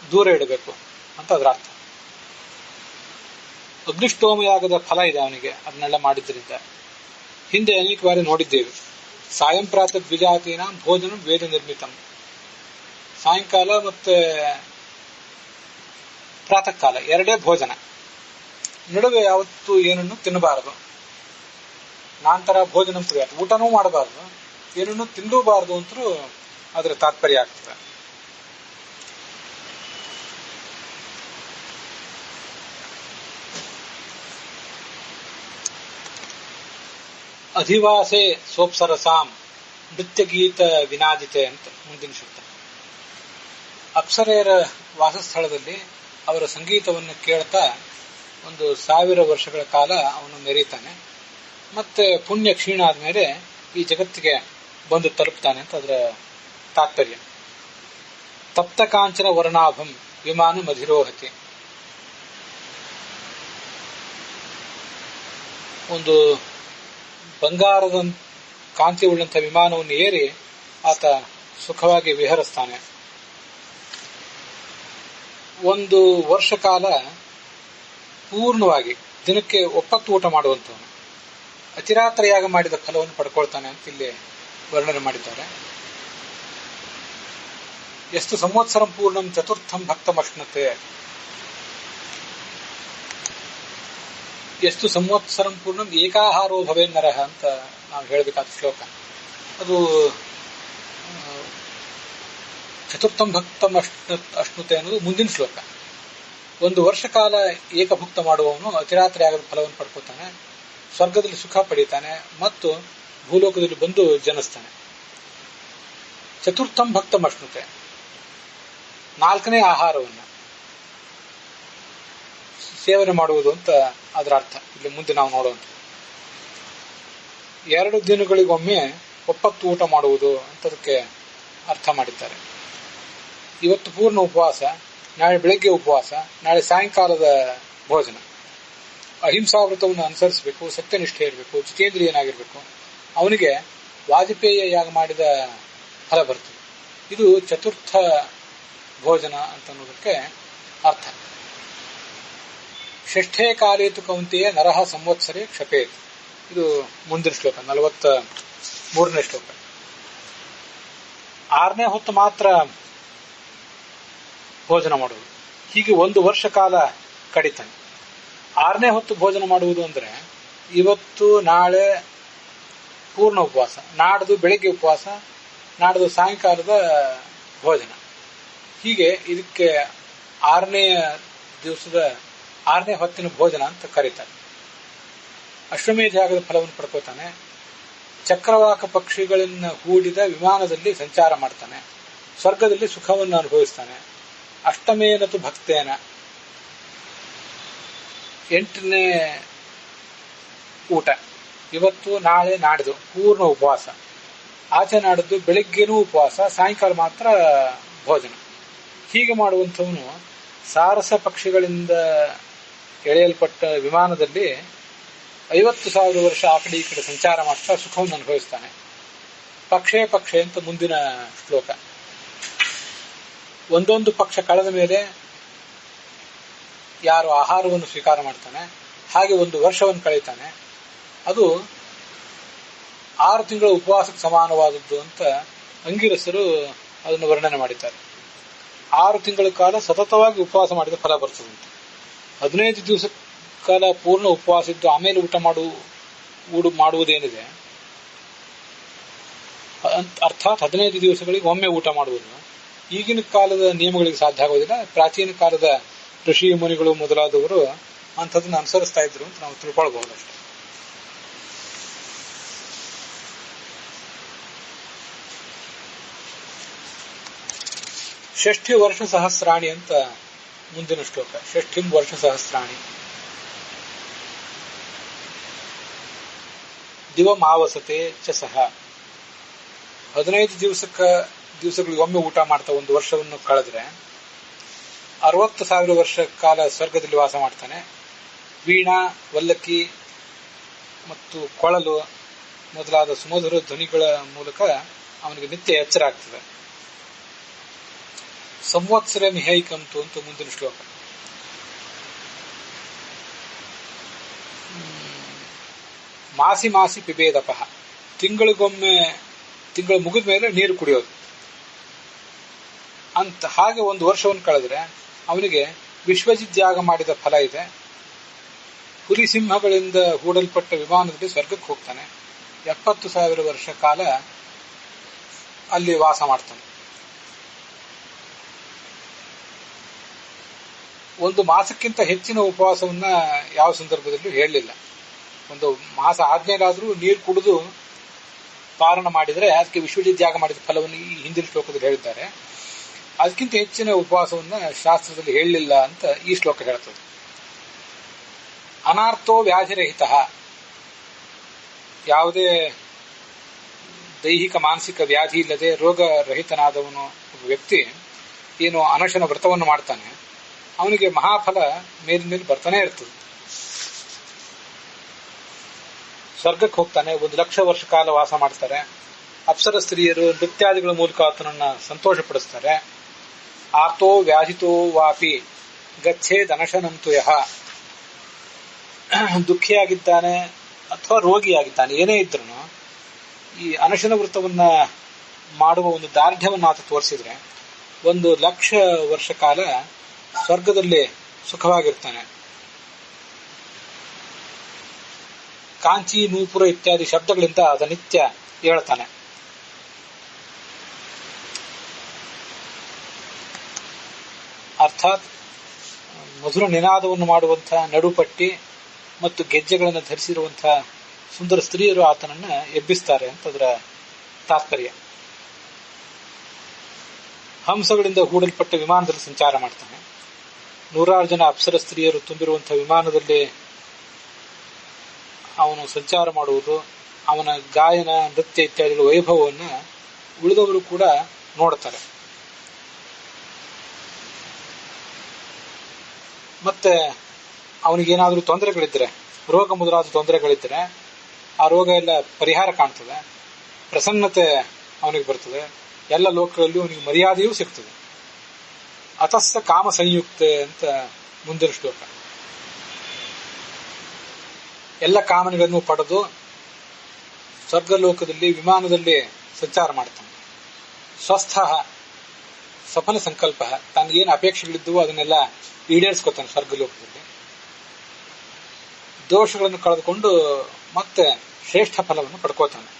ದೂರ ಇಡಬೇಕು ಅಂತ ಅದರ ಅರ್ಥ. ಅಗ್ನಿಷ್ಠೋಮಯಾಗದ ಫಲ ಇದೆ ಅವನಿಗೆ ಅದನ್ನೆಲ್ಲ ಮಾಡಿದ್ರಿಂದ. ಹಿಂದೆ ಅನೇಕ ಬಾರಿ ನೋಡಿದ್ದೇವೆ. ಸಾಯಂ ಪ್ರಾತಃ ದ್ವಿಜಾತೀನ ಭೋಜನ ವೇದ ನಿರ್ಮಿತಂ. ಸಾಯಂಕಾಲ ಮತ್ತೆ ಪ್ರಾತಃ ಕಾಲ 2 ಭೋಜನ, ನಡುವೆ ಯಾವತ್ತೂ ಏನನ್ನು ತಿನ್ನಬಾರದು. ನಂತರ ಭೋಜನ ಪ್ರಿಯ, ಊಟನೂ ಮಾಡಬಾರದು, ಏನನ್ನು ತಿನ್ನಲೂಬಾರದು ಅಂತಲೂ ಅದರ ತಾತ್ಪರ್ಯ ಆಗ್ತದೆ. ಅಧಿವಾಸೆ ಸೋಪ್ಸರಸಾಂ ನೃತ್ಯ ಗೀತ ವಿನಾದಿತೆ ಅಂತ ಮುಂದಿನ ಶಬ್ದ. ಅಪ್ಸರೆಯರ ವಾಸಸ್ಥಳದಲ್ಲಿ ಅವರ ಸಂಗೀತವನ್ನು ಕೇಳ್ತಾ 1000 ವರ್ಷಗಳ ಕಾಲ ಅವನು ಮೆರೀತಾನೆ. ಮತ್ತೆ ಪುಣ್ಯ ಕ್ಷೀಣ ಆದ್ಮೇಲೆ ಈ ಜಗತ್ತಿಗೆ ಬಂದು ತಲುಪ್ತಾನೆ ಅಂತ ಅದರ ತಾತ್ಪರ್ಯ. ತಪ್ತ ಕಾಂಚನ ವರ್ಣಾಭಂ ವಿಮಾನ ಮಧಿರೋಹತಿ. ಒಂದು ಬಂಗಾರದ ಕಾಂತಿ ಉಳ್ಳಂತಹ ವಿಮಾನವನ್ನು ಏರಿ ಆತ ಸುಖವಾಗಿ ವಿಹರಿಸ್ತಾನೆ. ಒಂದು ವರ್ಷ ಕಾಲ ಪೂರ್ಣವಾಗಿ ದಿನಕ್ಕೆ 9 ಊಟ ಮಾಡುವಂತವನು ಅತಿರಾತ್ರ ಯಾಗ ಮಾಡಿದ ಫಲವನ್ನು ಪಡ್ಕೊಳ್ತಾನೆ ಅಂತ ಇಲ್ಲಿ ವರ್ಣನೆ ಮಾಡಿದ್ದಾರೆ. ಎಷ್ಟು ಸಂವತ್ಸರಂ ಪೂರ್ಣಂ ಚತುರ್ಥಂ ಭಕ್ತಮಶ್ನತೆ. ಎಷ್ಟು ಸಂವತ್ಸರಂ ಪೂರ್ಣಂ ಏಕಾಹಾರೋ ಭವೇನ್ನರಹ ಅಂತ ನಾವು ಹೇಳಬೇಕಾದ ಶ್ಲೋಕ. ಅದು ಚತುರ್ಥಂ ಭಕ್ತಂ ಅಶ್ನುತೆ ಅನ್ನೋದು ಮುಂದಿನ ಶ್ಲೋಕ. ಒಂದು ವರ್ಷ ಕಾಲ ಏಕಭುಕ್ತ ಮಾಡುವವನು ಅತಿರಾತ್ರಿ ಆಗದ ಫಲವನ್ನು ಪಡ್ಕೊತಾನೆ, ಸ್ವರ್ಗದಲ್ಲಿ ಸುಖ ಪಡೀತಾನೆ ಮತ್ತು ಭೂಲೋಕದಲ್ಲಿ ಬಂದು ಜನಿಸ್ತಾನೆ. ಚತುರ್ಥಂ ಭಕ್ತಂ ಅಶ್ನುತೆ, 4ನೇ ಆಹಾರವನ್ನು ಸೇವನೆ ಮಾಡುವುದು ಅಂತ ಅದರ ಅರ್ಥ. ಇಲ್ಲಿ ಮುಂದೆ ನಾವು ನೋಡುವಂತ 2 ದಿನಗಳಿಗೊಮ್ಮೆ 9 ಊಟ ಮಾಡುವುದು ಅಂತ ಅದಕ್ಕೆ ಅರ್ಥ ಮಾಡಿದ್ದಾರೆ. ಇವತ್ತು ಪೂರ್ಣ ಉಪವಾಸ, ನಾಳೆ ಬೆಳಗ್ಗೆ ಉಪವಾಸ, ನಾಳೆ ಸಾಯಂಕಾಲದ ಭೋಜನ. ಅಹಿಂಸಾವೃತವನ್ನು ಅನುಸರಿಸಬೇಕು, ಸತ್ಯನಿಷ್ಠೆ ಇರಬೇಕು, ಜಿತೇಂದ್ರಿಯನಾಗಿರ್ಬೇಕು. ಅವನಿಗೆ ವಾಜಪೇಯ ಯಾಗ ಮಾಡಿದ ಫಲ ಬರ್ತದೆ. ಇದು ಚತುರ್ಥ ಭೋಜನ ಅಂತ ಅನ್ನೋದಕ್ಕೆ ಅರ್ಥ. ಷಷ್ಠೇ ಕಾಲೇತು ಕೌಂತೆಯ ನರಹ ಸಂವತ್ಸರೇ ಕ್ಷಪೇತ್. ಇದು ಮುಂದಿನ ಶ್ಲೋಕ, 43ನೇ ಶ್ಲೋಕ. 6ನೇ ಹೊತ್ತು ಮಾತ್ರ ಭೋಜನ ಮಾಡುವುದು. ಹೀಗೆ 1 ವರ್ಷ ಕಾಲ ಕಡಿತಾನೆ. 6ನೇ ಹೊತ್ತು ಭೋಜನ ಮಾಡುವುದು ಅಂದ್ರೆ ಇವತ್ತು ನಾಳೆ ಪೂರ್ಣ ಉಪವಾಸ, ನಾಡ್ದು ಬೆಳಿಗ್ಗೆ ಉಪವಾಸ, ನಾಡ್ದು ಸಾಯಂಕಾಲದ ಭೋಜನ. ಹೀಗೆ ಇದಕ್ಕೆ 6ನೇ ದಿವಸದ 6ನೇ ಹೊತ್ತಿನ ಭೋಜನ ಅಂತ ಕರೀತಾರೆ. ಅಶ್ವಮೇಧ ಯಾಗದ ಫಲವನ್ನು ಪಡ್ಕೋತಾನೆ. ಚಕ್ರವಾಕ ಪಕ್ಷಿಗಳನ್ನ ಹೂಡಿದ ವಿಮಾನದಲ್ಲಿ ಸಂಚಾರ ಮಾಡ್ತಾನೆ. ಸ್ವರ್ಗದಲ್ಲಿ ಸುಖವನ್ನು ಅನುಭವಿಸ್ತಾನೆ. ಅಷ್ಟಮೇನತು ಭಕ್ತೇನ, 8ನೇ ಊಟ ಇವತ್ತು ನಾಳೆ ನಾಡಿದು ಪೂರ್ಣ ಉಪವಾಸ. ಆಚೆ ನಾಡಿದ್ದು ಬೆಳಿಗ್ಗೆನೂ ಉಪವಾಸ, ಸಾಯಂಕಾಲ ಮಾತ್ರ ಭೋಜನ. ಹೀಗೆ ಮಾಡುವಂಥವನು ಸಾರಸ ಪಕ್ಷಿಗಳಿಂದ ಎಳೆಯಲ್ಪಟ್ಟ ವಿಮಾನದಲ್ಲಿ 50,000 ವರ್ಷ ಆ ಕಡೆ ಈ ಕಡೆ ಸಂಚಾರ ಮಾಡ್ತಾ ಸುಖವನ್ನು ಅನುಭವಿಸ್ತಾನೆ. ಪಕ್ಷೇ ಪಕ್ಷೆ ಅಂತ ಮುಂದಿನ ಶ್ಲೋಕ. ಒಂದೊಂದು ಪಕ್ಷ ಕಳೆದ ಮೇಲೆ ಯಾರು ಆಹಾರವನ್ನು ಸ್ವೀಕಾರ ಮಾಡ್ತಾನೆ ಹಾಗೆ 1 ವರ್ಷವನ್ನು ಕಳೀತಾನೆ. ಅದು 6 ತಿಂಗಳ ಉಪವಾಸಕ್ಕೆ ಸಮಾನವಾದದ್ದು ಅಂತ ಅಂಗಿರಸರು ಅದನ್ನು ವರ್ಣನೆ ಮಾಡಿದ್ದಾರೆ. 6 ತಿಂಗಳ ಕಾಲ ಸತತವಾಗಿ ಉಪವಾಸ ಮಾಡಿದ ಫಲ ಬರ್ತದಂತೆ. 15 ದಿವಸ ಕಾಲ ಪೂರ್ಣ ಉಪವಾಸ ಇದ್ದು ಆಮೇಲೆ ಊಟ ಮಾಡುವುದೇನಿದೆ, ಅರ್ಥಾತ್ 15 ದಿವಸಗಳಿಗೆ ಒಮ್ಮೆ ಊಟ ಮಾಡುವುದು ಈಗಿನ ಕಾಲದ ನಿಯಮಗಳಿಗೆ ಸಾಧ್ಯ ಆಗೋದಿಲ್ಲ. ಪ್ರಾಚೀನ ಕಾಲದ ಋಷಿ ಮುನಿಗಳು ಮೊದಲಾದವರು ಅಂಥದನ್ನು ಅನುಸರಿಸ್ತಾ ಇದ್ರು ಅಂತ ನಾವು ತಿಳ್ಕೊಳ್ಬಹುದಷ್ಟೆ. ಷಷ್ಠಿ ವರ್ಷ ಸಹಸ್ರಾಣಿ ಅಂತ ಮುಂದಿನ ಶ್ಲೋಕ. ಷಷ್ಠಿಂ ವರ್ಷ ಸಹಸ್ರಾಣಿ ದಿವಮಾವಸತೆ ಚ ಸಹ. 15 ದಿವಸಗಳಿಗೆ ಒಮ್ಮೆ ಊಟ ಮಾಡ್ತಾ 1 ವರ್ಷವನ್ನು ಕಳೆದ್ರೆ 60,000 ವರ್ಷ ಕಾಲ ಸ್ವರ್ಗದಲ್ಲಿ ವಾಸ ಮಾಡ್ತಾನೆ. ವೀಣಾ, ವಲ್ಲಕ್ಕಿ ಮತ್ತು ಕೊಳಲು ಮೊದಲಾದ ಸುಮಧುರ ಧ್ವನಿಗಳ ಮೂಲಕ ಅವನಿಗೆ ನಿತ್ಯ ಎಚ್ಚರ ಆಗ್ತದೆ. ಸಂವತ್ಸರ ಮಿಹೈಕಂತು ಅಂತ ಮುಂದಿನ ಶ್ಲೋಕ. ಮಾಸಿ ಮಾಸಿ ಪಿಬೇದಪಃ. ತಿಂಗಳು ಮುಗಿದ ಮೇಲೆ ನೀರು ಕುಡಿಯೋದು ಅಂತ. ಹಾಗೆ 1 ವರ್ಷವನ್ನು ಕಳೆದ್ರೆ ಅವನಿಗೆ ವಿಶ್ವಜಿತ್ಯಾಗ ಮಾಡಿದ ಫಲ ಇದೆ. ಹುಲಿಸಿಂಹಗಳಿಂದ ಹೂಡಲ್ಪಟ್ಟ ವಿಮಾನದಲ್ಲಿ ಸ್ವರ್ಗಕ್ಕೆ ಹೋಗ್ತಾನೆ. 70,000 ವರ್ಷ ಕಾಲ ಅಲ್ಲಿ ವಾಸ ಮಾಡ್ತಾನೆ. 1 ಮಾಸಕ್ಕಿಂತ ಹೆಚ್ಚಿನ ಉಪವಾಸವನ್ನ ಯಾವ ಸಂದರ್ಭದಲ್ಲೂ ಹೇಳಲಿಲ್ಲ. 1 ಮಾಸ ಆದ್ಮೇಲಾದ್ರೂ ನೀರು ಕುಡಿದು ಪಾರಣ ಮಾಡಿದರೆ ಅದಕ್ಕೆ ವಿಶ್ವಜಿತ್ಯಾಗ ಮಾಡಿದ ಫಲವನ್ನು ಈ ಹಿಂದಿನ ಶ್ಲೋಕದಲ್ಲಿ ಹೇಳಿದ್ದಾರೆ. ಅದಕ್ಕಿಂತ ಹೆಚ್ಚಿನ ಉಪವಾಸವನ್ನ ಶಾಸ್ತ್ರದಲ್ಲಿ ಹೇಳಲಿಲ್ಲ ಅಂತ ಈ ಶ್ಲೋಕ ಹೇಳ್ತದೆ. ಅನಾರ್ಥೋ ವ್ಯಾಧಿರಹಿತ, ಯಾವುದೇ ದೈಹಿಕ ಮಾನಸಿಕ ವ್ಯಾಧಿ ಇಲ್ಲದೆ ರೋಗರಹಿತನಾದವನು ಒಬ್ಬ ವ್ಯಕ್ತಿ ಏನು ಅನಶನ ವ್ರತವನ್ನು ಮಾಡ್ತಾನೆ, ಅವನಿಗೆ ಮಹಾಫಲ ಮೇಲಿನ ಬರ್ತಾನೆ ಇರ್ತದೆ. ಸ್ವರ್ಗಕ್ಕೆ ಹೋಗ್ತಾನೆ, 1,00,000 ವರ್ಷ ಕಾಲ ವಾಸ ಮಾಡ್ತಾರೆ. ಅಪ್ಸರ ಸ್ತ್ರೀಯರು ನೃತ್ಯಾದಿಗಳ ಮೂಲಕ ಆತನನ್ನ ಸಂತೋಷಪಡಿಸ್ತಾರೆ. ಆರ್ತೋ ವ್ಯಾಧಿತೋ ವಾಪಿ ಗಚ್ಚೇದನಶನಂತು ಯಃ, ದುಃಖಿಯಾಗಿದ್ದಾನೆ ಅಥವಾ ರೋಗಿಯಾಗಿದ್ದಾನೆ, ಏನೇ ಇದ್ರೂ ಈ ಅನಶನ ವೃತ್ತವನ್ನ ಮಾಡುವ ಒಂದು ದಾರ್ಢ್ಯವನ್ನು ಆತ ತೋರಿಸಿದ್ರೆ 1,00,000 ವರ್ಷ ಕಾಲ ಸ್ವರ್ಗದಲ್ಲಿ ಸುಖವಾಗಿರ್ತಾನೆ. ಕಾಂಚಿ, ನೂಪುರ ಇತ್ಯಾದಿ ಶಬ್ದಗಳಿಂದ ಅದ ನಿತ್ಯ ಹೇಳ್ತಾನೆ. ಅರ್ಥಾತ್ ಮಧುರ ನಿನಾದವನ್ನು ಮಾಡುವಂತಹ ನಡುಪಟ್ಟಿ ಮತ್ತು ಗೆಜ್ಜೆಗಳನ್ನು ಧರಿಸಿರುವಂತಹ ಸುಂದರ ಸ್ತ್ರೀಯರು ಆತನನ್ನ ಎಬ್ಬಿಸ್ತಾರೆ ಅಂತ ಅದರ ತಾತ್ಪರ್ಯ. ಹಂಸಗಳಿಂದ ಹೂಡಲ್ಪಟ್ಟ ವಿಮಾನದಲ್ಲಿ ಸಂಚಾರ ಮಾಡ್ತಾನೆ. 100 ಜನ ಅಪ್ಸರ ಸ್ತ್ರೀಯರು ತುಂಬಿರುವಂತಹ ವಿಮಾನದಲ್ಲಿ ಅವನು ಸಂಚಾರ ಮಾಡುವುದು, ಅವನ ಗಾಯನ, ನೃತ್ಯ ಇತ್ಯಾದಿಗಳ ವೈಭವವನ್ನು ಉಳಿದವರು ಕೂಡ ನೋಡ್ತಾರೆ. ಮತ್ತೆ ಅವನಿಗೇನಾದ್ರೂ ತೊಂದರೆಗಳಿದ್ರೆ, ರೋಗ ಮೊದಲಾದ ತೊಂದರೆಗಳಿದ್ರೆ ಆ ರೋಗ ಎಲ್ಲ ಪರಿಹಾರ ಕಾಣ್ತದೆ, ಪ್ರಸನ್ನತೆ ಅವನಿಗೆ ಬರ್ತದೆ, ಎಲ್ಲ ಲೋಕಗಳಲ್ಲಿ ಅವನಿಗೆ ಮರ್ಯಾದೆಯೂ ಸಿಗ್ತದೆ. ಅತಸ್ಸ ಕಾಮ ಸಂಯುಕ್ತೆ ಅಂತ ಮುಂದಿನ ಶ್ಲೋಕ. ಎಲ್ಲ ಕಾಮನೆಗಳನ್ನು ಪಡೆದು ಸ್ವರ್ಗಲೋಕದಲ್ಲಿ ವಿಮಾನದಲ್ಲಿ ಸಂಚಾರ ಮಾಡ್ತಾನೆ. ಸ್ವಸ್ಥ ಸಫಲ ಸಂಕಲ್ಪ, ತನಗೇನು ಅಪೇಕ್ಷೆಗಳಿದ್ದವು ಅದನ್ನೆಲ್ಲ ಈಡೇರಿಸ್ಕೊತಾನೆ ಸ್ವರ್ಗಲೋಕದಲ್ಲಿ. ದೋಷಗಳನ್ನು ಕಳೆದುಕೊಂಡು ಮತ್ತೆ ಶ್ರೇಷ್ಠ ಫಲವನ್ನು ಪಡ್ಕೋತಾನೆ.